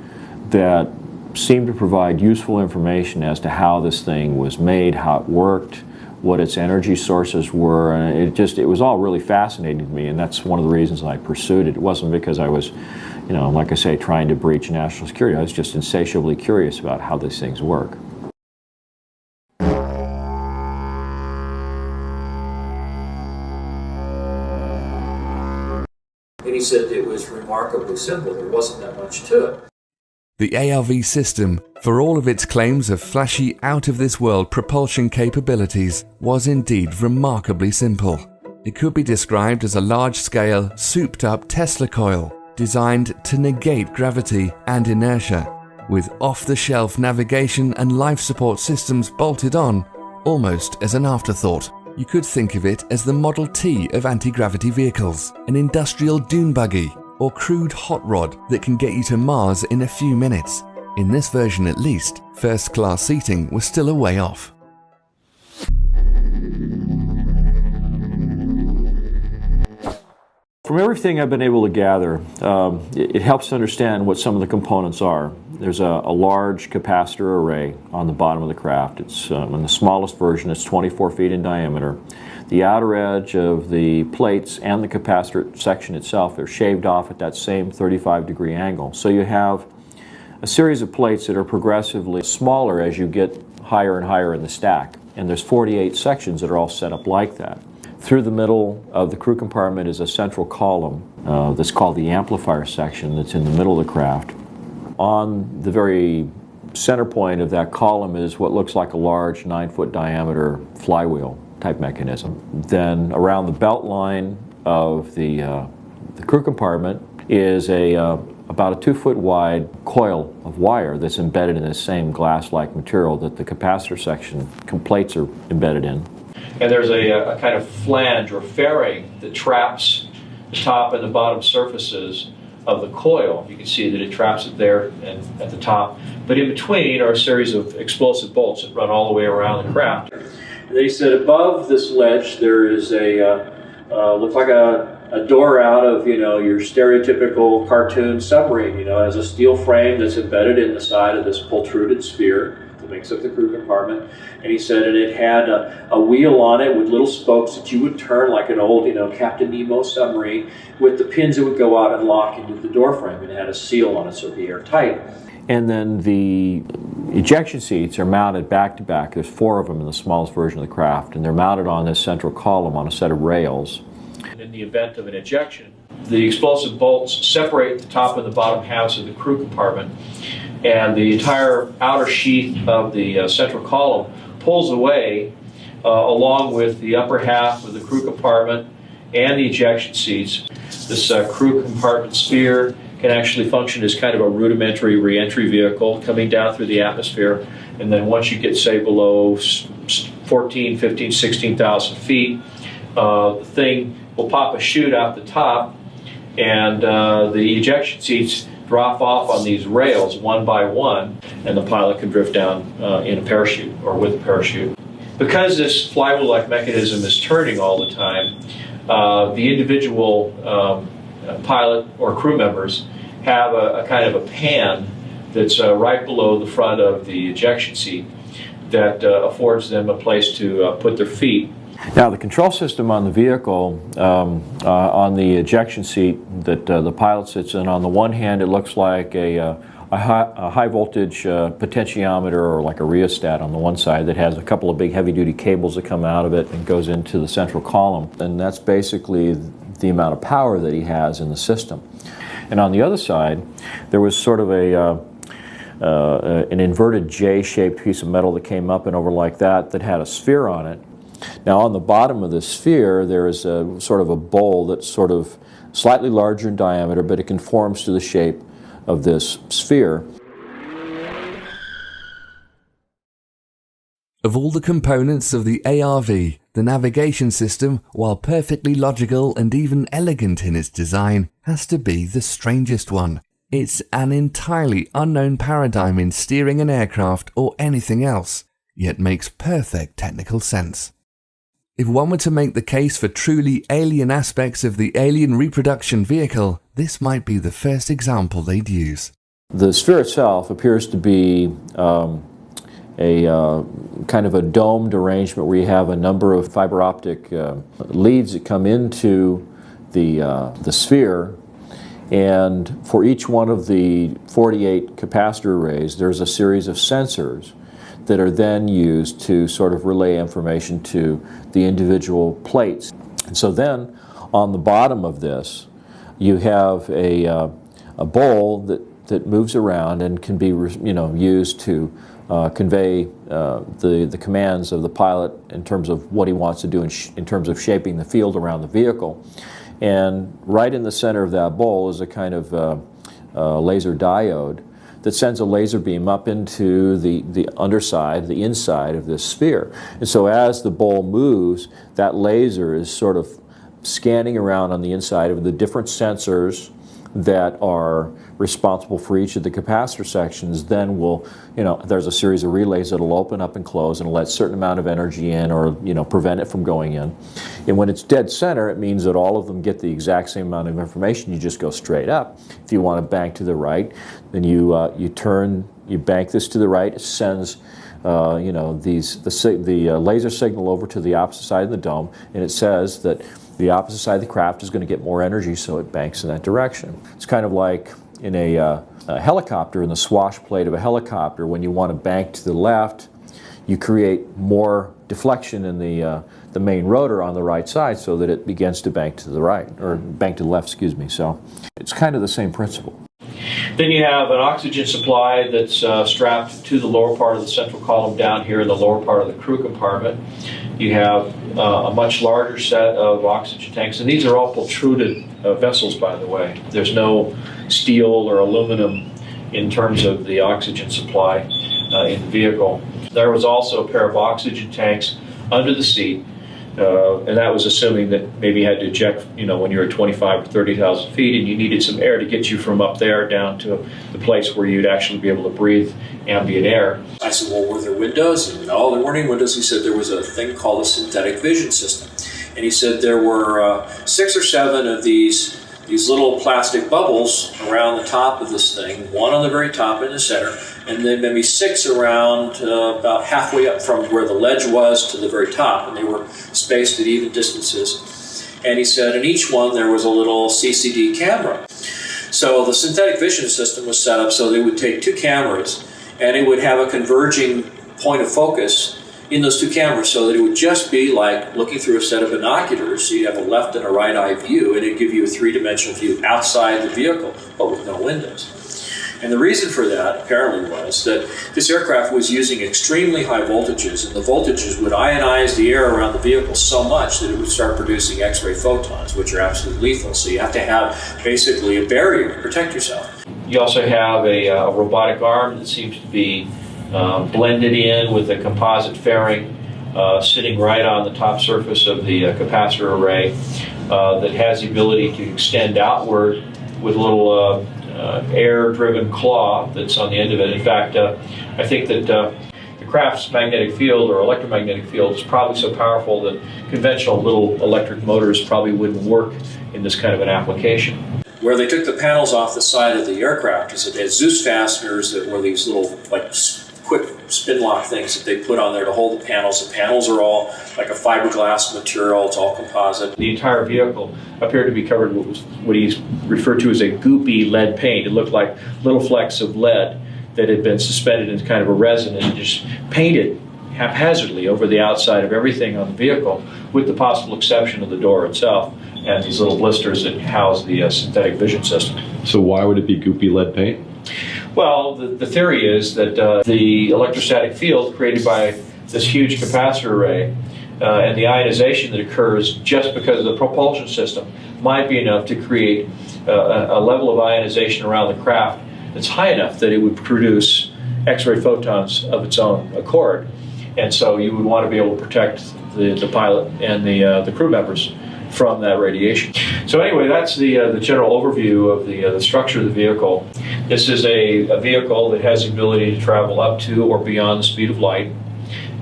that seemed to provide useful information as to how this thing was made, how it worked, what its energy sources were, and it was all really fascinating to me, and that's one of the reasons I pursued it. It wasn't because I was, you know, like I say, trying to breach national security. I was just insatiably curious about how these things work. And he said it was remarkably simple. There wasn't that much to it. The ARV system, for all of its claims of flashy, out-of-this-world propulsion capabilities, was indeed remarkably simple. It could be described as a large-scale, souped-up Tesla coil, designed to negate gravity and inertia, with off-the-shelf navigation and life support systems bolted on, almost as an afterthought. You could think of it as the Model T of anti-gravity vehicles, an industrial dune buggy, or crude hot rod that can get you to Mars in a few minutes. In this version at least, first-class seating was still a way off. From everything I've been able to gather, it helps to understand what some of the components are. There's a large capacitor array on the bottom of the craft. It's in the smallest version, it's 24 feet in diameter. The outer edge of the plates and the capacitor section itself are shaved off at that same 35-degree angle. So you have a series of plates that are progressively smaller as you get higher and higher in the stack. And there's 48 sections that are all set up like that. Through the middle of the crew compartment is a central column that's called the amplifier section that's in the middle of the craft. On the very center point of that column is what looks like a large 9-foot diameter flywheel type mechanism. Then around the belt line of the crew compartment is about a 2-foot wide coil of wire that's embedded in the same glass-like material that the capacitor section plates are embedded in. And there's a kind of flange or fairing that traps the top and the bottom surfaces of the coil. You can see that it traps it there and at the top. But in between are a series of explosive bolts that run all the way around the craft. They said above this ledge there is looks like a door out of, you know, your stereotypical cartoon submarine. You know, it has a steel frame that's embedded in the side of this protruded sphere that makes up the crew compartment. And he said, and it had a wheel on it with little spokes that you would turn like an old, you know, Captain Nemo submarine, with the pins that would go out and lock into the door frame. And it had a seal on it so it'd be airtight. And then the ejection seats are mounted back to back. There's 4 of them in the smallest version of the craft, and they're mounted on this central column on a set of rails. And in the event of an ejection, the explosive bolts separate the top and the bottom halves of the crew compartment, and the entire outer sheath of the central column pulls away along with the upper half of the crew compartment and the ejection seats. This crew compartment sphere can actually function as kind of a rudimentary re-entry vehicle coming down through the atmosphere, and then once you get, say, below 14, 15, 16,000 feet. The thing will pop a chute out the top, and the ejection seats drop off on these rails one by one, and the pilot can drift down in a parachute or with a parachute. Because this flywheel-like mechanism is turning all the time, the individual pilot or crew members have a kind of a pan that's right below the front of the ejection seat that affords them a place to put their feet. Now, the control system on the vehicle, on the ejection seat that the pilot sits in, on the one hand, it looks like a high voltage potentiometer, or like a rheostat on the one side, that has a couple of big heavy duty cables that come out of it and goes into the central column. And that's basically the amount of power that he has in the system. And on the other side, there was sort of an inverted J-shaped piece of metal that came up and over like that had a sphere on it. Now, on the bottom of the sphere, there is a sort of a bowl that's sort of slightly larger in diameter, but it conforms to the shape of this sphere. Of all the components of the ARV, the navigation system, while perfectly logical and even elegant in its design, has to be the strangest one. It's an entirely unknown paradigm in steering an aircraft or anything else, yet makes perfect technical sense. If one were to make the case for truly alien aspects of the alien reproduction vehicle, this might be the first example they'd use. The sphere itself appears to be a kind of a domed arrangement where you have a number of fiber optic leads that come into the sphere, and for each one of the 48 capacitor arrays, there's a series of sensors that are then used to sort of relay information to the individual plates. And so then on the bottom of this, you have a bowl that moves around and can be used to convey the commands of the pilot in terms of what he wants to do in terms of shaping the field around the vehicle. And right in the center of that bowl is a kind of laser diode that sends a laser beam up into the underside, the inside of this sphere. And so as the bowl moves, that laser is sort of scanning around on the inside of the different sensors that are responsible for each of the capacitor sections. Then there's a series of relays that'll open up and close and let a certain amount of energy in, or prevent it from going in. And when it's dead center, it means that all of them get the exact same amount of information. You just go straight up. If you want to bank to the right, then you bank this to the right. It sends the laser signal over to the opposite side of the dome, and it says that the opposite side of the craft is going to get more energy, so it banks in that direction. It's kind of like in a helicopter, in the swash plate of a helicopter. When you want to bank to the left, you create more deflection in the main rotor on the right side so that it begins to bank to the right, or bank to the left, excuse me. So it's kind of the same principle. Then you have an oxygen supply that's strapped to the lower part of the central column down here in the lower part of the crew compartment. You have a much larger set of oxygen tanks, and these are all protruded vessels, by the way. There's no steel or aluminum in terms of the oxygen supply in the vehicle. There was also a pair of oxygen tanks under the seat, and that was assuming that maybe you had to eject, when you were 25 or 30,000 feet, and you needed some air to get you from up there down to the place where you'd actually be able to breathe ambient air. I said, well, were there windows? And no, there weren't any windows. He said there was a thing called a synthetic vision system. And he said there were 6 or 7 of these little plastic bubbles around the top of this thing, one on the very top in the center, and then maybe 6 around about halfway up from where the ledge was to the very top, and they were spaced at even distances. And he said in each one there was a little CCD camera. So the synthetic vision system was set up so they would take 2 cameras, and it would have a converging point of focus in those 2 cameras, so that it would just be like looking through a set of binoculars. So you'd have a left and a right eye view, and it'd give you a 3-dimensional view outside the vehicle, but with no windows. And the reason for that, apparently, was that this aircraft was using extremely high voltages, and the voltages would ionize the air around the vehicle so much that it would start producing X-ray photons, which are absolutely lethal. So you have to have basically a barrier to protect yourself. You also have a robotic arm that seems to be blended in with a composite fairing sitting right on the top surface of the capacitor array that has the ability to extend outward with a little air-driven claw that's on the end of it. In fact, I think that the craft's magnetic field or electromagnetic field is probably so powerful that conventional little electric motors probably wouldn't work in this kind of an application. Where they took the panels off the side of the aircraft is that they had Zeus fasteners that were these little, like, quick spin lock things that they put on there to hold the panels. The panels are all like a fiberglass material, it's all composite. The entire vehicle appeared to be covered with what he referred to as a goopy lead paint. It looked like little flecks of lead that had been suspended in kind of a resin and just painted haphazardly over the outside of everything on the vehicle, with the possible exception of the door itself and these little blisters that house the synthetic vision system. So why would it be goopy lead paint? Well, the theory is that the electrostatic field created by this huge capacitor array and the ionization that occurs just because of the propulsion system might be enough to create a level of ionization around the craft that's high enough that it would produce X-ray photons of its own accord. And so you would want to be able to protect the pilot and the crew members from that radiation. So anyway, that's the general overview of the structure of the vehicle. This is a vehicle that has the ability to travel up to or beyond the speed of light.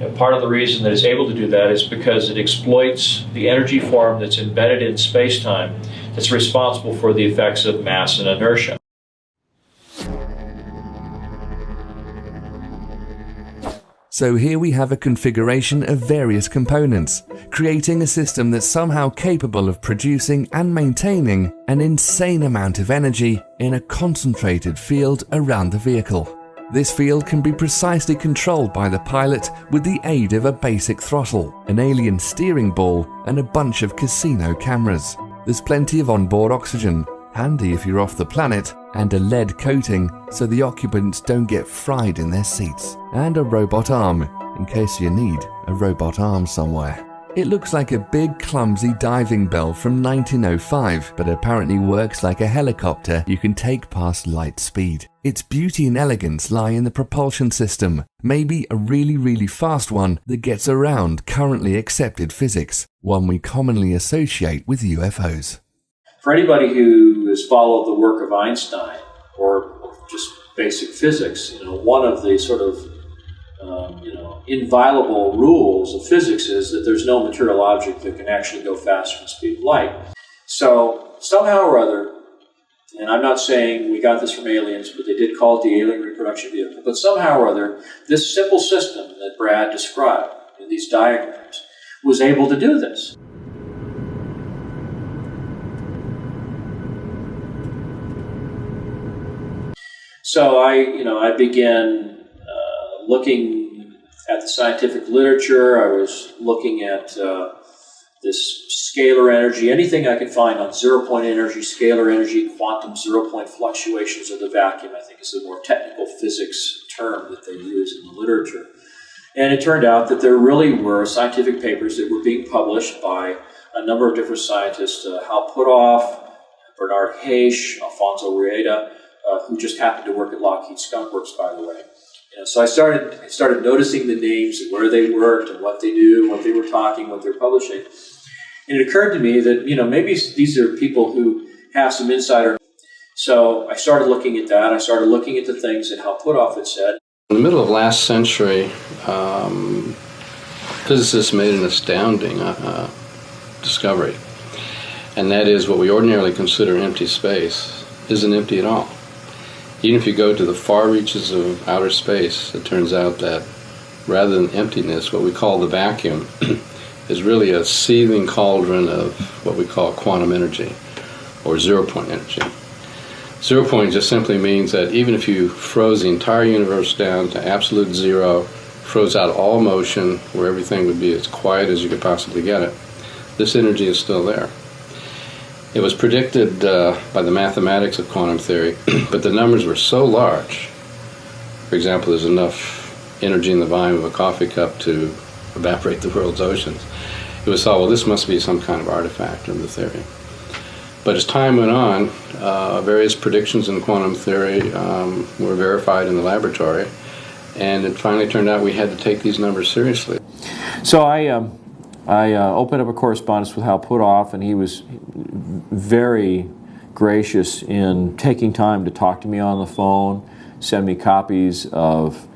And part of the reason that it's able to do that is because it exploits the energy form that's embedded in space-time that's responsible for the effects of mass and inertia. So here we have a configuration of various components, creating a system that's somehow capable of producing and maintaining an insane amount of energy in a concentrated field around the vehicle. This field can be precisely controlled by the pilot with the aid of a basic throttle, an alien steering ball, and a bunch of casino cameras. There's plenty of onboard oxygen, handy if you're off the planet, and a lead coating so the occupants don't get fried in their seats, and a robot arm in case you need a robot arm somewhere. It looks like a big clumsy diving bell from 1905, but apparently works like a helicopter you can take past light speed. Its beauty and elegance lie in the propulsion system, maybe a really fast one that gets around currently accepted physics, one we commonly associate with UFOs. For anybody who has followed the work of Einstein or just basic physics, one of the sort of inviolable rules of physics is that there's no material object that can actually go faster than the speed of light. So somehow or other, and I'm not saying we got this from aliens, but they did call it the alien reproduction vehicle, but somehow or other, this simple system that Brad described in these diagrams was able to do this. So I began looking at the scientific literature. I was looking at this scalar energy, anything I could find on zero-point energy, scalar energy, quantum zero-point fluctuations of the vacuum, I think is the more technical physics term that they use in the literature. And it turned out that there really were scientific papers that were being published by a number of different scientists, Hal Puthoff, Bernard Haish, Alfonso Rueda, who just happened to work at Lockheed Skunk Works, by the way. So I started noticing the names and where they worked and what they do, what they were talking, what they're publishing. And it occurred to me that, maybe these are people who have some insider. So I started looking at that. I started looking at the things that Hal Puthoff had said. In the middle of last century, physicists made an astounding discovery. And that is what we ordinarily consider empty space isn't empty at all. Even if you go to the far reaches of outer space, it turns out that rather than emptiness, what we call the vacuum is really a seething cauldron of what we call quantum energy, or zero-point energy. Zero point just simply means that even if you froze the entire universe down to absolute zero, froze out all motion, where everything would be as quiet as you could possibly get it, this energy is still there. It was predicted by the mathematics of quantum theory, but the numbers were so large. For example, there's enough energy in the volume of a coffee cup to evaporate the world's oceans. It was thought, well, this must be some kind of artifact of the theory. But as time went on, various predictions in quantum theory were verified in the laboratory, And it finally turned out we had to take these numbers seriously. So I opened up a correspondence with Hal Puthoff, and he was very gracious in taking time to talk to me on the phone, send me copies of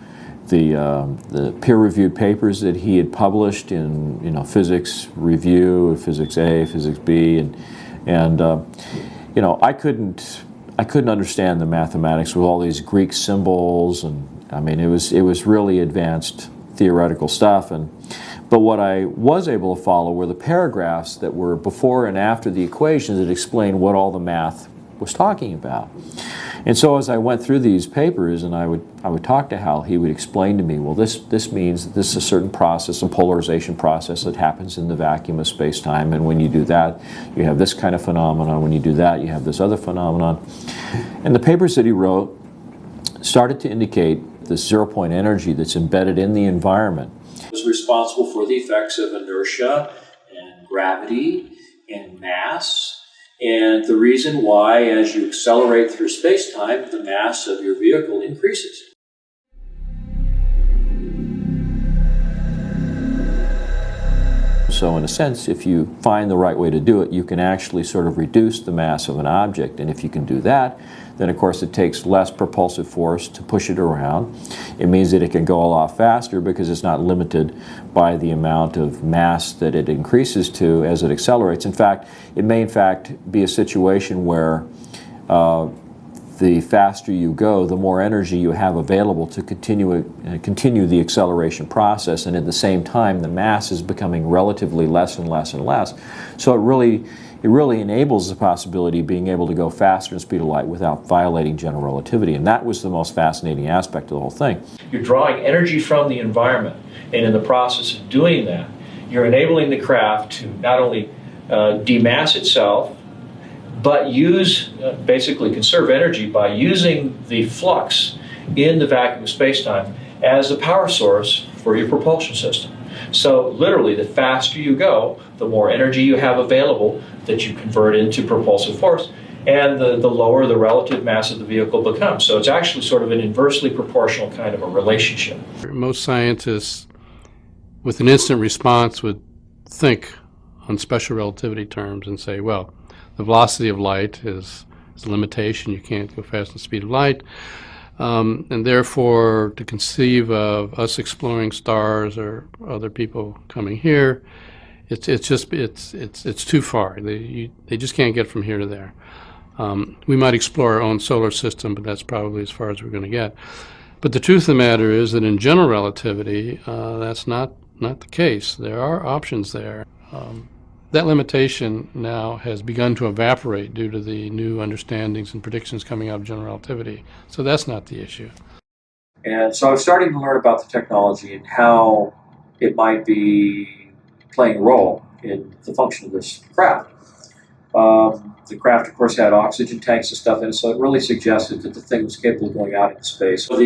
the peer-reviewed papers that he had published in Physics Review, Physics A, Physics B, and I couldn't understand the mathematics with all these Greek symbols, and I mean it was really advanced theoretical stuff. But what I was able to follow were the paragraphs that were before and after the equations that explained what all the math was talking about. And so as I went through these papers and I would talk to Hal, he would explain to me, well, this means that this is a certain process, a polarization process that happens in the vacuum of space-time, and when you do that, you have this kind of phenomenon. When you do that, you have this other phenomenon. And the papers that he wrote started to indicate this zero-point energy that's embedded in the environment. Is responsible for the effects of inertia and gravity and mass, and the reason why, as you accelerate through space-time, the mass of your vehicle increases. So in a sense, if you find the right way to do it, you can actually sort of reduce the mass of an object. And if you can do that, then of course it takes less propulsive force to push it around. It means that it can go a lot faster because it's not limited by the amount of mass that it increases to as it accelerates. In fact, it may in fact be a situation where the faster you go, the more energy you have available to continue the acceleration process, and at the same time the mass is becoming relatively less and less and less. So it really enables the possibility of being able to go faster than the speed of light without violating general relativity, and that was the most fascinating aspect of the whole thing. You're drawing energy from the environment, and in the process of doing that, you're enabling the craft to not only demass itself, but basically conserve energy by using the flux in the vacuum of space-time as a power source for your propulsion system. So literally, the faster you go, the more energy you have available that you convert into propulsive force, and the lower the relative mass of the vehicle becomes. So it's actually sort of an inversely proportional kind of a relationship. Most scientists, with an instant response, would think on special relativity terms and say, well, the velocity of light is a limitation. You can't go faster than the speed of light. And therefore, to conceive of us exploring stars or other people coming here, it's too far. They just can't get from here to there. We might explore our own solar system, but that's probably as far as we're going to get. But the truth of the matter is that in general relativity, that's not the case. There are options there. That limitation now has begun to evaporate due to the new understandings and predictions coming out of general relativity. So that's not the issue. And so I was starting to learn about the technology and how it might be playing a role in the function of this craft. The craft, of course, had oxygen tanks and stuff in it, so it really suggested that the thing was capable of going out into space. So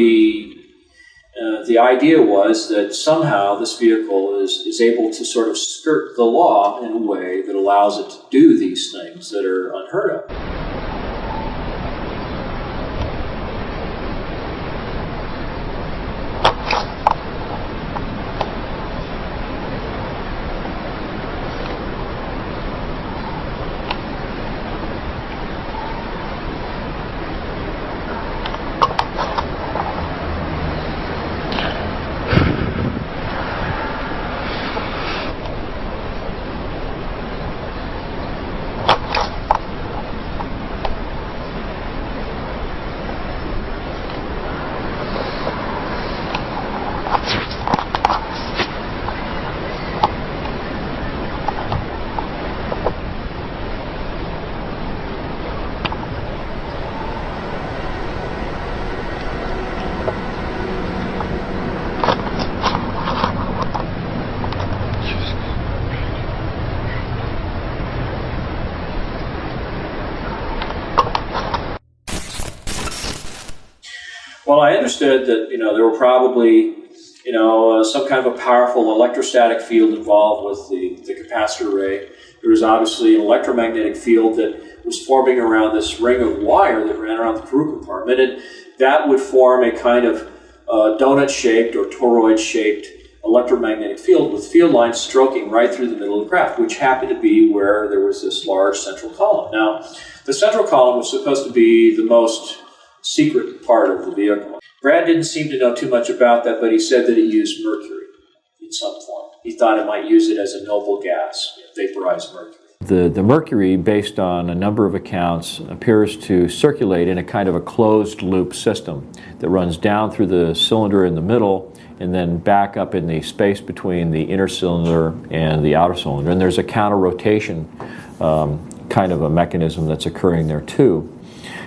the idea was that somehow this vehicle is able to sort of skirt the law in a way that allows it to do these things that are unheard of. Well, I understood that, there were probably, some kind of a powerful electrostatic field involved with the capacitor array. There was obviously an electromagnetic field that was forming around this ring of wire that ran around the crew compartment, and that would form a kind of donut-shaped or toroid-shaped electromagnetic field with field lines stroking right through the middle of the craft, which happened to be where there was this large central column. Now, the central column was supposed to be the most secret part of the vehicle. Brad didn't seem to know too much about that, but he said that it used mercury in some form. He thought it might use it as a noble gas, vaporized mercury. The mercury, based on a number of accounts, appears to circulate in a kind of a closed loop system that runs down through the cylinder in the middle and then back up in the space between the inner cylinder and the outer cylinder. And there's a counter rotation kind of a mechanism that's occurring there too.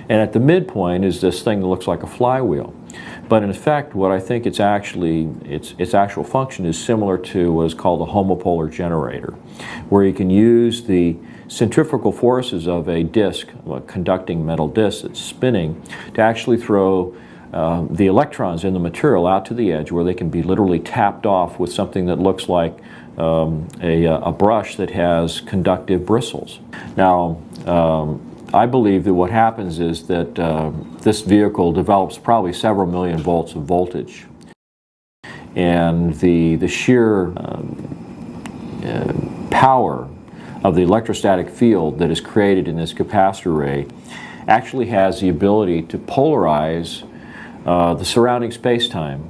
And at the midpoint is this thing that looks like a flywheel. But in effect, what I think its actual function is similar to what is called a homopolar generator, where you can use the centrifugal forces of a disc, a conducting metal disc that's spinning, to actually throw the electrons in the material out to the edge, where they can be literally tapped off with something that looks like a brush that has conductive bristles. Now, I believe that what happens is that this vehicle develops probably several million volts of voltage. And the sheer power of the electrostatic field that is created in this capacitor array actually has the ability to polarize the surrounding space-time.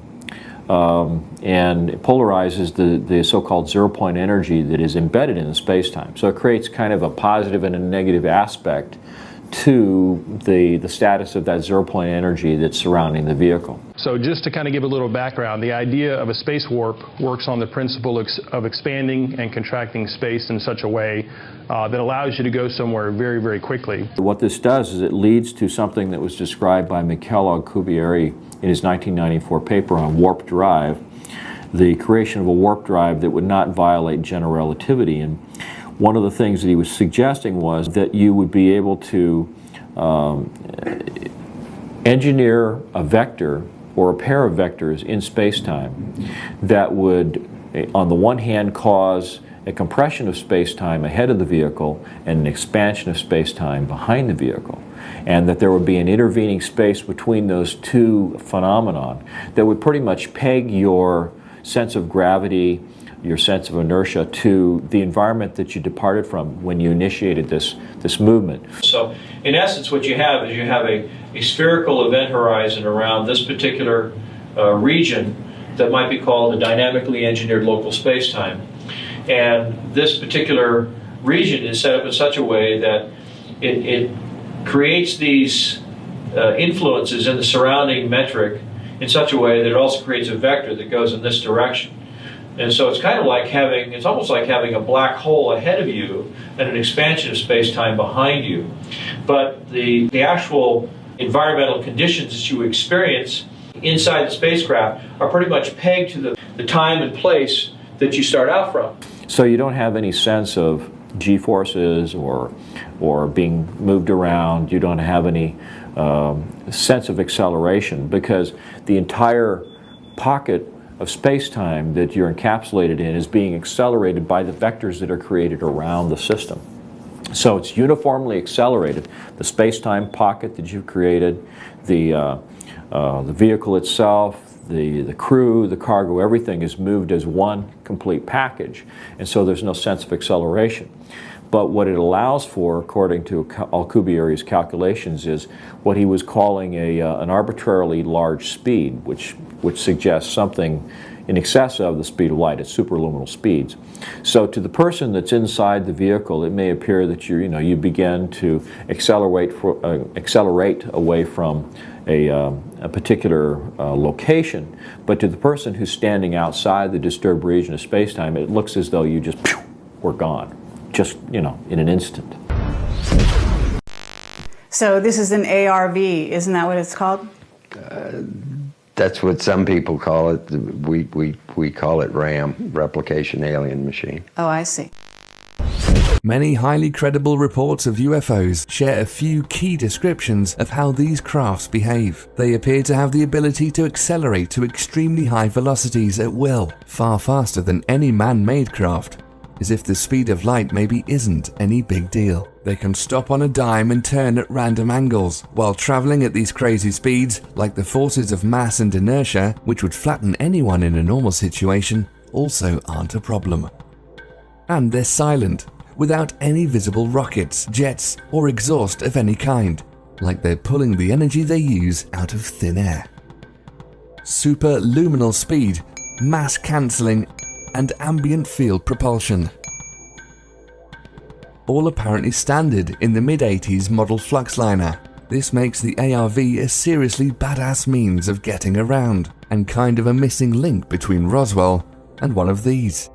And it polarizes the so-called zero-point energy that is embedded in the space-time. So it creates kind of a positive and a negative aspect to the status of that zero-point energy that's surrounding the vehicle. So just to kind of give a little background, the idea of a space warp works on the principle of expanding and contracting space in such a way that allows you to go somewhere very, very quickly. What this does is it leads to something that was described by Alcubierre in his 1994 paper on warp drive, the creation of a warp drive that would not violate general relativity. And one of the things that he was suggesting was that you would be able to engineer a vector or a pair of vectors in space-time that would, on the one hand, cause a compression of space-time ahead of the vehicle and an expansion of space-time behind the vehicle, and that there would be an intervening space between those two phenomenon that would pretty much peg your sense of gravity, your sense of inertia to the environment that you departed from when you initiated this movement. So in essence what you have is you have a spherical event horizon around this particular region that might be called a dynamically engineered local space-time. And this particular region is set up in such a way that it creates these influences in the surrounding metric in such a way that it also creates a vector that goes in this direction. And so it's kind of like having, it's almost like having a black hole ahead of you and an expansion of space-time behind you. But the actual environmental conditions that you experience inside the spacecraft are pretty much pegged to the time and place that you start out from. So you don't have any sense of g-forces or being moved around. You don't have any sense of acceleration, because the entire pocket of space-time that you're encapsulated in is being accelerated by the vectors that are created around the system. So it's uniformly accelerated. The space-time pocket that you've created, the vehicle itself, the crew, the cargo, everything is moved as one complete package, and so there's no sense of acceleration. But what it allows for, according to Alcubierre's calculations, is what he was calling an arbitrarily large speed, which suggests something in excess of the speed of light at superluminal speeds. So to the person that's inside the vehicle, it may appear that you begin to accelerate away from a particular location, but to the person who's standing outside the disturbed region of space-time, it looks as though you just were gone, just in an instant. So this is an ARV, isn't that what it's called? That's what some people call it. We call it RAM, Replication Alien Machine. Oh, I see. Many highly credible reports of UFOs share a few key descriptions of how these crafts behave. They appear to have the ability to accelerate to extremely high velocities at will, far faster than any man-made craft. as if the speed of light maybe isn't any big deal. They can stop on a dime and turn at random angles, while traveling at these crazy speeds, like the forces of mass and inertia, which would flatten anyone in a normal situation, also aren't a problem. And they're silent, without any visible rockets, jets, or exhaust of any kind, like they're pulling the energy they use out of thin air. Superluminal speed, mass cancelling, and ambient field propulsion. All apparently standard in the mid-80s model Fluxliner. This makes the ARV a seriously badass means of getting around, and kind of a missing link between Roswell and one of these.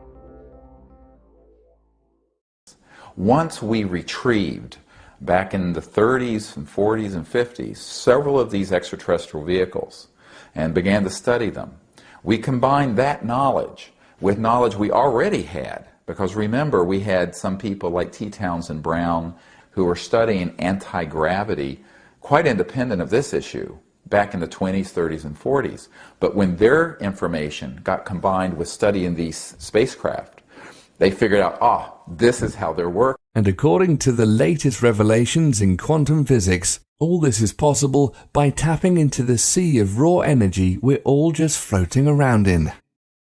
Once we retrieved, back in the 30s and 40s and 50s, several of these extraterrestrial vehicles and began to study them, we combined that knowledge with knowledge we already had, because remember, we had some people like T. Townsend Brown who were studying anti-gravity quite independent of this issue back in the 20s, 30s, and 40s. But when their information got combined with studying these spacecraft, they figured out, this is how they're working. And according to the latest revelations in quantum physics, all this is possible by tapping into the sea of raw energy we're all just floating around in.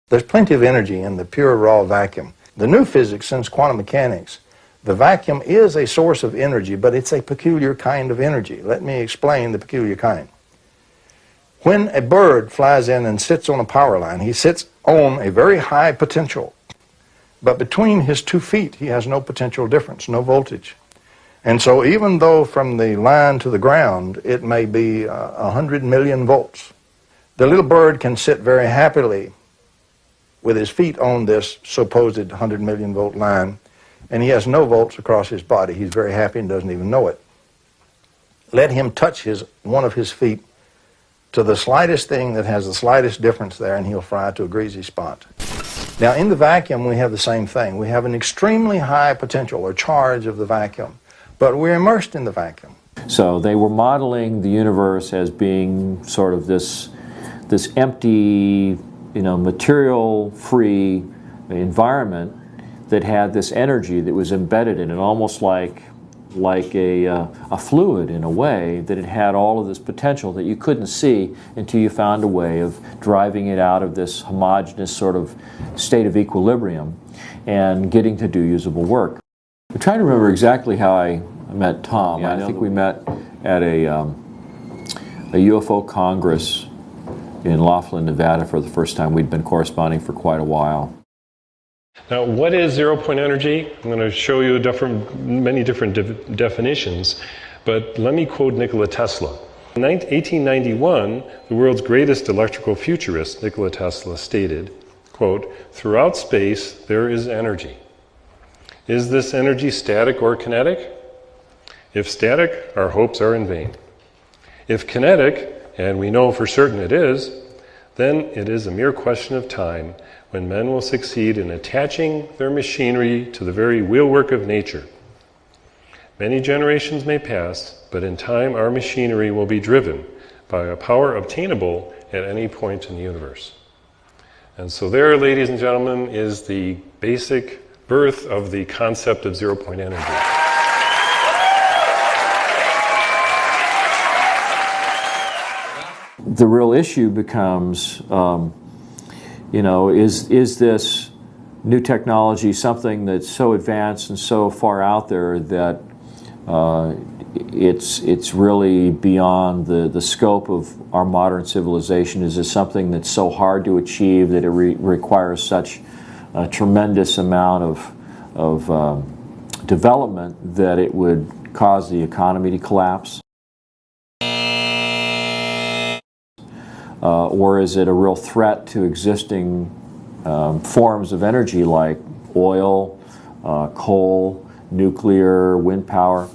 There's plenty of energy in the pure raw vacuum. The new physics since quantum mechanics, the vacuum is a source of energy, but it's a peculiar kind of energy. Let me explain the peculiar kind. When a bird flies in and sits on a power line, he sits on a very high potential. But between his 2 feet, he has no potential difference, no voltage. And so even though from the line to the ground, it may be 100 million volts, the little bird can sit very happily with his feet on this supposed 100 million volt line, and he has no volts across his body. He's very happy and doesn't even know it. Let him touch one of his feet to the slightest thing that has the slightest difference there, and he'll fry to a greasy spot. Now, in the vacuum, we have the same thing. We have an extremely high potential or charge of the vacuum, but we're immersed in the vacuum. So they were modeling the universe as being sort of this empty, material-free environment that had this energy that was embedded in it, almost like a fluid in a way, that it had all of this potential that you couldn't see until you found a way of driving it out of this homogeneous sort of state of equilibrium and getting to do usable work. I'm trying to remember exactly how I met Tom. I think we met at a UFO Congress in Laughlin, Nevada for the first time. We'd been corresponding for quite a while. Now, what is zero-point energy? I'm going to show you many different definitions, but let me quote Nikola Tesla. In 1891, the world's greatest electrical futurist, Nikola Tesla, stated, quote, "Throughout space, there is energy. Is this energy static or kinetic? If static, our hopes are in vain. If kinetic, and we know for certain it is, then it is a mere question of time when men will succeed in attaching their machinery to the very wheelwork of nature. Many generations may pass, but in time our machinery will be driven by a power obtainable at any point in the universe." And so there, ladies and gentlemen, is the basic birth of the concept of zero-point energy. The real issue becomes, is this new technology something that's so advanced and so far out there that it's really beyond the scope of our modern civilization? Is it something that's so hard to achieve that it requires such a tremendous amount of development that it would cause the economy to collapse? Or is it a real threat to existing forms of energy like oil, coal, nuclear, wind power?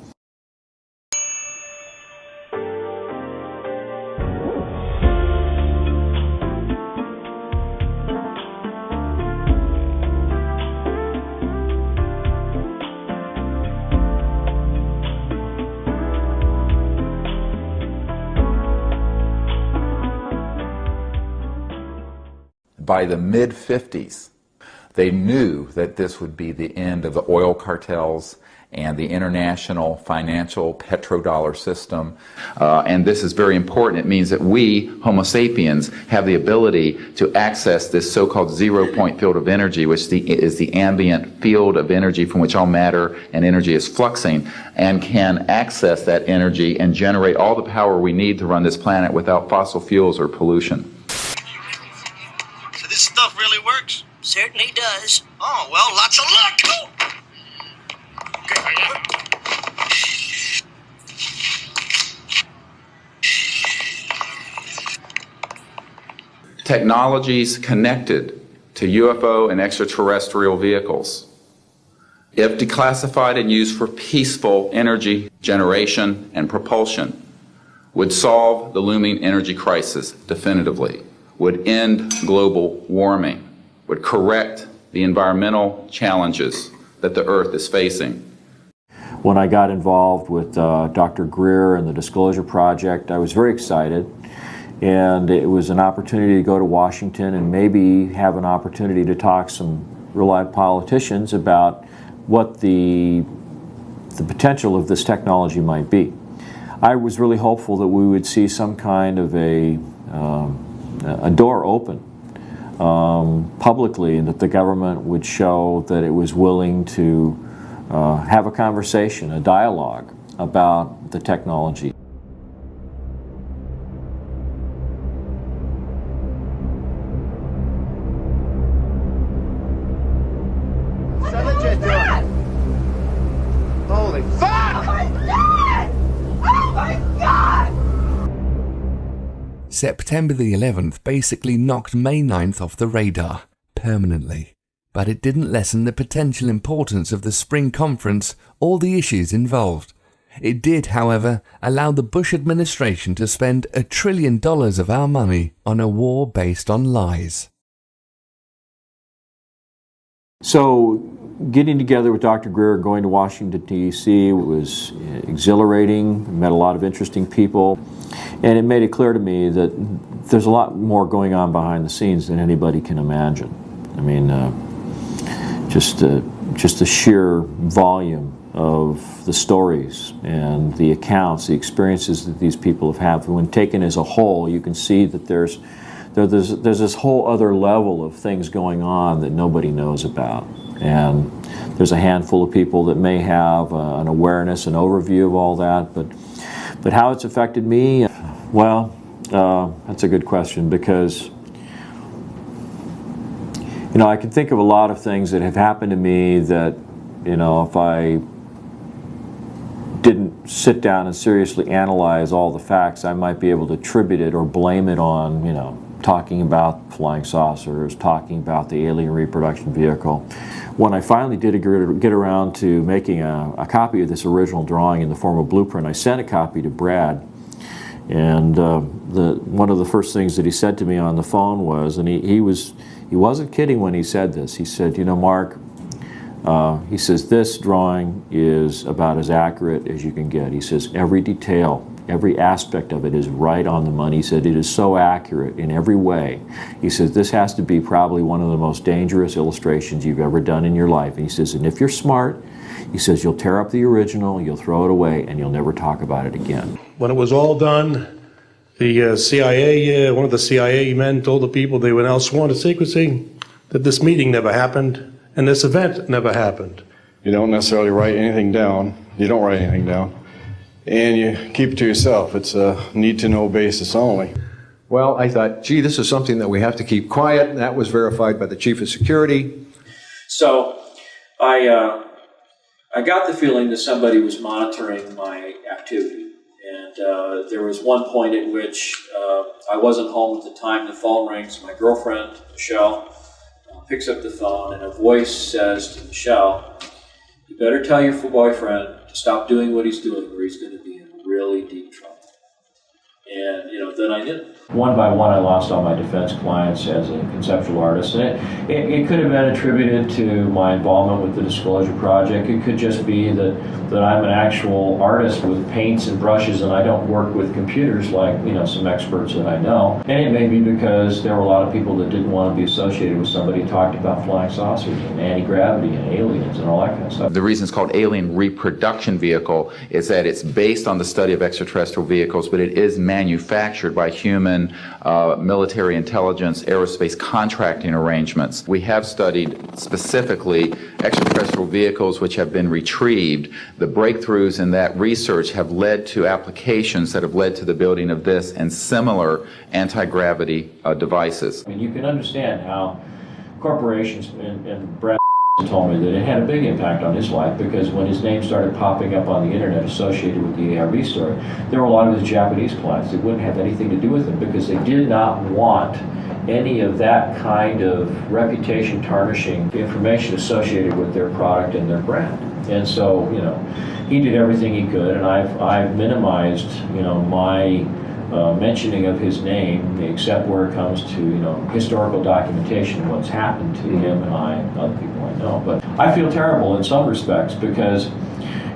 By the mid-50s, They knew that this would be the end of the oil cartels and the international financial petrodollar system. And this is very important. It means that we, Homo sapiens, have the ability to access this so-called zero-point field of energy, which is the ambient field of energy from which all matter and energy is fluxing, and can access that energy and generate all the power we need to run this planet without fossil fuels or pollution. So this stuff really works? Certainly does. Oh, well, lots of luck! Oh. Technologies connected to UFO and extraterrestrial vehicles, if declassified and used for peaceful energy generation and propulsion, would solve the looming energy crisis definitively, would end global warming, would correct the environmental challenges that the Earth is facing. When I got involved with Dr. Greer and the Disclosure Project, I was very excited, and it was an opportunity to go to Washington and maybe have an opportunity to talk some real-life politicians about what the potential of this technology might be. I was really hopeful that we would see some kind of a door open publicly, and that the government would show that it was willing to have a conversation, a dialogue about the technology. Holy fuck! Oh my God! Oh my God! September the 11th basically knocked May 9th off the radar, permanently. But it didn't lessen the potential importance of the spring conference or the issues involved. It did, however, allow the Bush administration to spend $1 trillion of our money on a war based on lies. So, getting together with Dr. Greer, going to Washington, D.C. was exhilarating, met a lot of interesting people, and it made it clear to me that there's a lot more going on behind the scenes than anybody can imagine. I mean, just the sheer volume of the stories and the accounts, the experiences that these people have had. When taken as a whole, you can see that there's this whole other level of things going on that nobody knows about. And there's a handful of people that may have an awareness, an overview of all that, but how it's affected me, well, that's a good question, because you know, I can think of a lot of things that have happened to me that, you know, if I didn't sit down and seriously analyze all the facts, I might be able to attribute it or blame it on, you know, talking about flying saucers, talking about the alien reproduction vehicle. When I finally did get around to making a copy of this original drawing in the form of blueprint, I sent a copy to Brad. And one of the first things that he said to me on the phone was, and he wasn't kidding when he said this, he said, you know, Mark, he says, this drawing is about as accurate as you can get. He says, every detail, every aspect of it is right on the money. He said, it is so accurate in every way. He says, this has to be probably one of the most dangerous illustrations you've ever done in your life. And he says, and if you're smart, he says, you'll tear up the original, you'll throw it away, and you'll never talk about it again. When it was all done, the CIA, one of the CIA men told the people they were now sworn to secrecy that this meeting never happened and this event never happened. You don't necessarily write anything down. You don't write anything down. And you keep it to yourself. It's a need-to-know basis only. Well, I thought, gee, this is something that we have to keep quiet, and that was verified by the Chief of Security. So I got the feeling that somebody was monitoring my activity. And there was one point at which I wasn't home at the time. The phone rings. My girlfriend, Michelle, picks up the phone, and a voice says to Michelle, you better tell your boyfriend to stop doing what he's doing, or he's going to be in really deep trouble. And, then I did. One by one, I lost all my defense clients as a conceptual artist. And it could have been attributed to my involvement with the Disclosure Project. It could just be that I'm an actual artist with paints and brushes, and I don't work with computers like, some experts that I know. And it may be because there were a lot of people that didn't want to be associated with somebody who talked about flying saucers and anti-gravity and aliens and all that kind of stuff. The reason it's called Alien Reproduction Vehicle is that it's based on the study of extraterrestrial vehicles, but it is manufactured by human military intelligence aerospace contracting arrangements. We have studied specifically extraterrestrial vehicles which have been retrieved. The breakthroughs in that research have led to applications that have led to the building of this and similar anti-gravity devices. I mean, you can understand how corporations, and Brad told me that it had a big impact on his life, because when his name started popping up on the internet associated with the ARV story, there were a lot of his Japanese clients that wouldn't have anything to do with him because they did not want any of that kind of reputation tarnishing information associated with their product and their brand. And so, he did everything he could, and I've minimized, my mentioning of his name, except where it comes to, historical documentation of what's happened to him and I and other people I know. But I feel terrible in some respects because,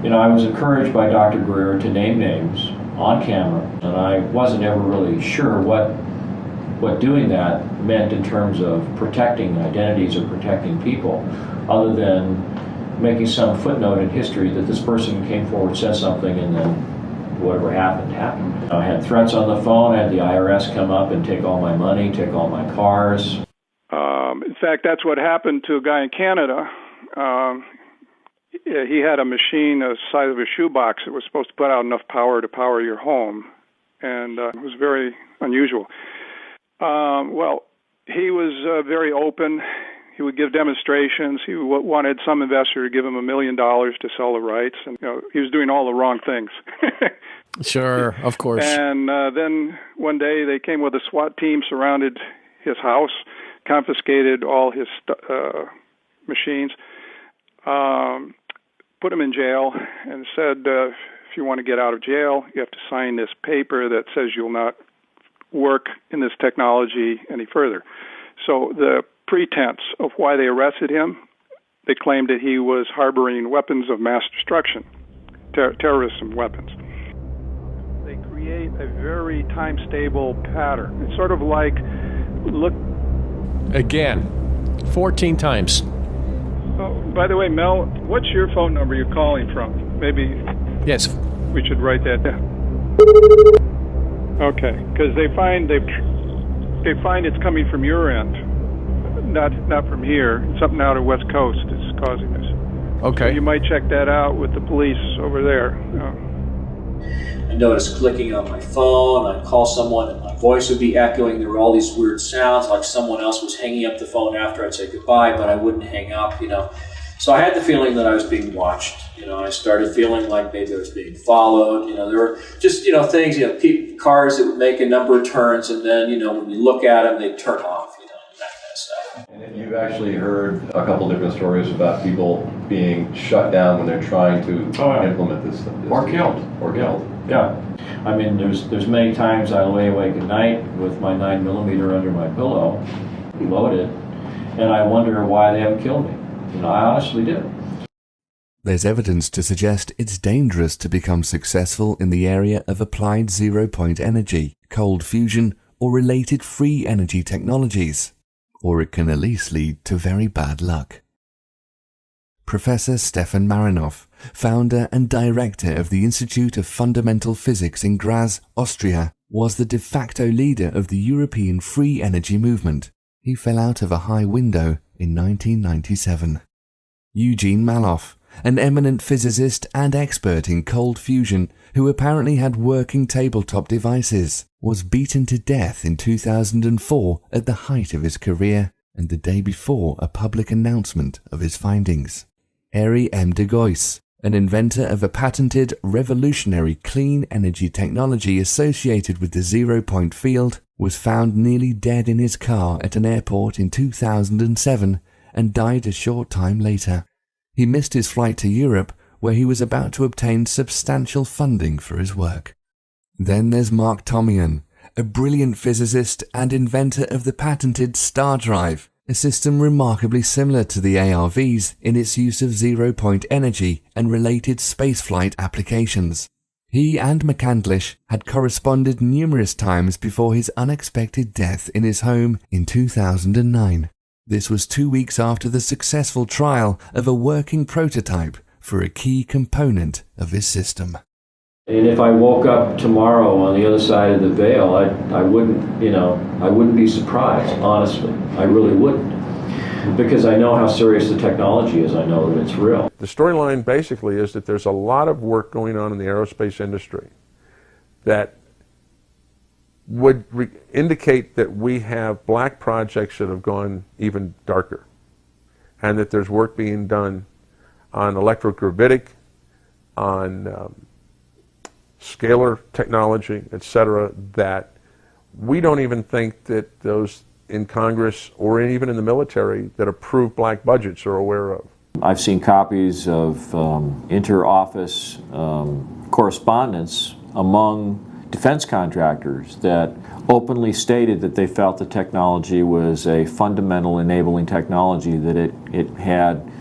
I was encouraged by Dr. Greer to name names on camera, and I wasn't ever really sure what doing that meant in terms of protecting identities or protecting people, other than making some footnote in history that this person came forward, said something, and then whatever happened, happened. I had threats on the phone. I had the IRS come up and take all my money, take all my cars. In fact, that's what happened to a guy in Canada. He had a machine the size of a shoebox that was supposed to put out enough power to power your home, and it was very unusual. Well, he was very open. He would give demonstrations. He wanted some investor to give him $1 million to sell the rights, and he was doing all the wrong things. Sure, of course. And then one day they came with a SWAT team, surrounded his house, confiscated all his machines, put him in jail, and said, if you want to get out of jail, you have to sign this paper that says you'll not work in this technology any further. So the pretense of why they arrested him, they claimed that he was harboring weapons of mass destruction, terrorism weapons. They create a very time-stable pattern. It's sort of like, look... Again, 14 times. Oh, by the way, Mel, what's your phone number you're calling from? Maybe... Yes. We should write that down. Okay, because they find it's coming from your end, not from here. Something out of West Coast is causing this. Okay. So you might check that out with the police over there. I noticed clicking on my phone. I'd call someone and my voice would be echoing. There were all these weird sounds, like someone else was hanging up the phone after I'd say goodbye, but I wouldn't hang up, So I had the feeling that I was being watched. I started feeling like maybe I was being followed. There were just, things, cars that would make a number of turns, and then, when you look at them, they'd turn off, that kind of stuff. And you've actually heard a couple different stories about people being shut down when they're trying to implement this. Or killed. Yeah. I mean, there's many times I lay awake at night with my 9mm under my pillow, loaded, and I wonder why they haven't killed me. I honestly do. There's evidence to suggest it's dangerous to become successful in the area of applied zero-point energy, cold fusion, or related free energy technologies, or it can at least lead to very bad luck. Professor Stefan Marinoff, founder and director of the Institute of Fundamental Physics in Graz, Austria, was the de facto leader of the European free energy movement. He fell out of a high window in 1997. Eugene Maloff, an eminent physicist and expert in cold fusion who apparently had working tabletop devices, was beaten to death in 2004 at the height of his career and the day before a public announcement of his findings. Arie M. de Gois, an inventor of a patented revolutionary clean energy technology associated with the zero-point field, was found nearly dead in his car at an airport in 2007 and died a short time later. He missed his flight to Europe, where he was about to obtain substantial funding for his work. Then there's Mark Tomian, a brilliant physicist and inventor of the patented Star Drive, a system remarkably similar to the ARVs in its use of zero-point energy and related spaceflight applications. He and McCandlish had corresponded numerous times before his unexpected death in his home in 2009. This was 2 weeks after the successful trial of a working prototype for a key component of his system. And if I woke up tomorrow on the other side of the veil, I wouldn't be surprised, honestly. I really wouldn't. Because I know how serious the technology is. I know that it's real. The storyline basically is that there's a lot of work going on in the aerospace industry that would indicate that we have black projects that have gone even darker, and that there's work being done on electrogravitic, on scalar technology, etc., that we don't even think that those in Congress or even in the military that approve black budgets are aware of. I've seen copies of inter-office correspondence among defense contractors that openly stated that they felt the technology was a fundamental enabling technology, that it had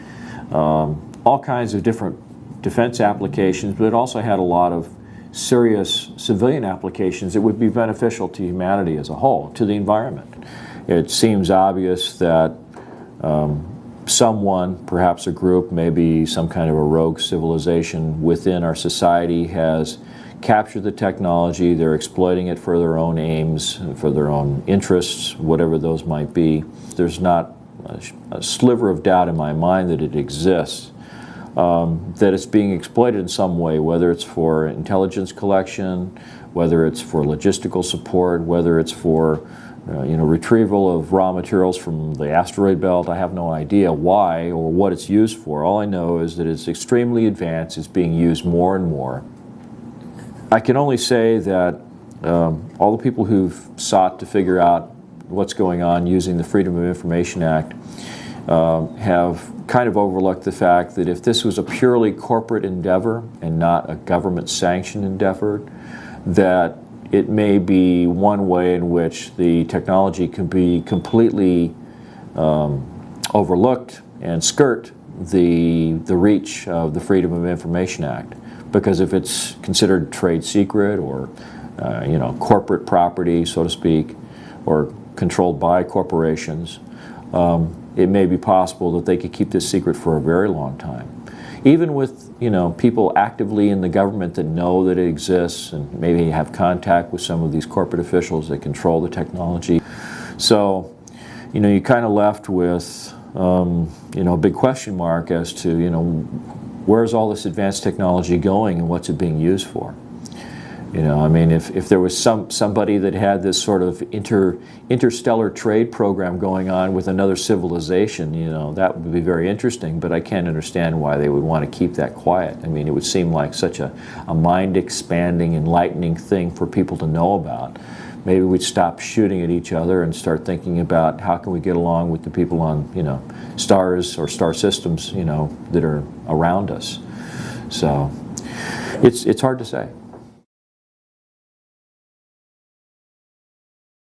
all kinds of different defense applications, but it also had a lot of serious civilian applications that would be beneficial to humanity as a whole, to the environment. It seems obvious that someone, perhaps a group, maybe some kind of a rogue civilization within our society has captured the technology. They're exploiting it for their own aims, for their own interests, whatever those might be. There's not a sliver of doubt in my mind that it exists, that it's being exploited in some way, whether it's for intelligence collection, whether it's for logistical support, whether it's for retrieval of raw materials from the asteroid belt. I have no idea why or what it's used for. All I know is that it's extremely advanced. It's being used more and more. I can only say that all the people who've sought to figure out what's going on using the Freedom of Information Act have kind of overlooked the fact that if this was a purely corporate endeavor and not a government-sanctioned endeavor, that it may be one way in which the technology can be completely overlooked and skirt the reach of the Freedom of Information Act. Because if it's considered trade secret or corporate property, so to speak, or controlled by corporations, it may be possible that they could keep this secret for a very long time. Even with people actively in the government that know that it exists and maybe have contact with some of these corporate officials that control the technology. So, you're kind of left with a big question mark as to where's all this advanced technology going and what's it being used for? If there was somebody that had this sort of interstellar trade program going on with another civilization, that would be very interesting, but I can't understand why they would want to keep that quiet. It would seem like such a mind-expanding, enlightening thing for people to know about. Maybe we'd stop shooting at each other and start thinking about how can we get along with the people on, stars or star systems, that are around us. So it's hard to say.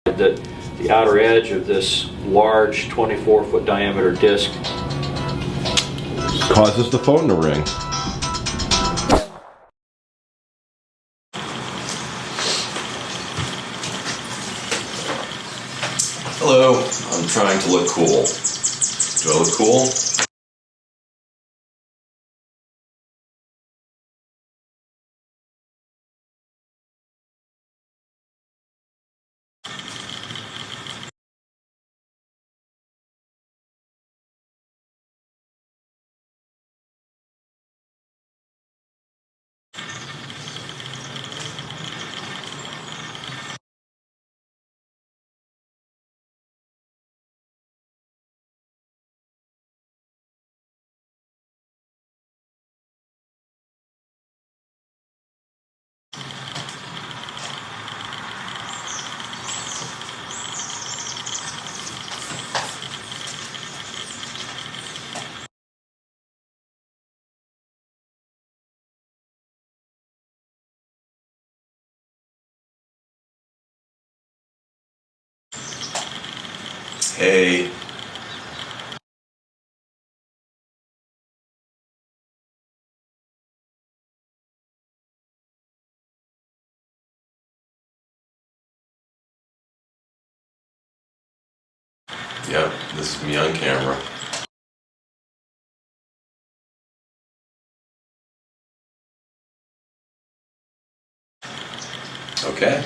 That the outer edge of this large 24-foot diameter disc causes the phone to ring. Hello, I'm trying to look cool. Do I look cool? Hey. Yep, this is me on camera. Okay.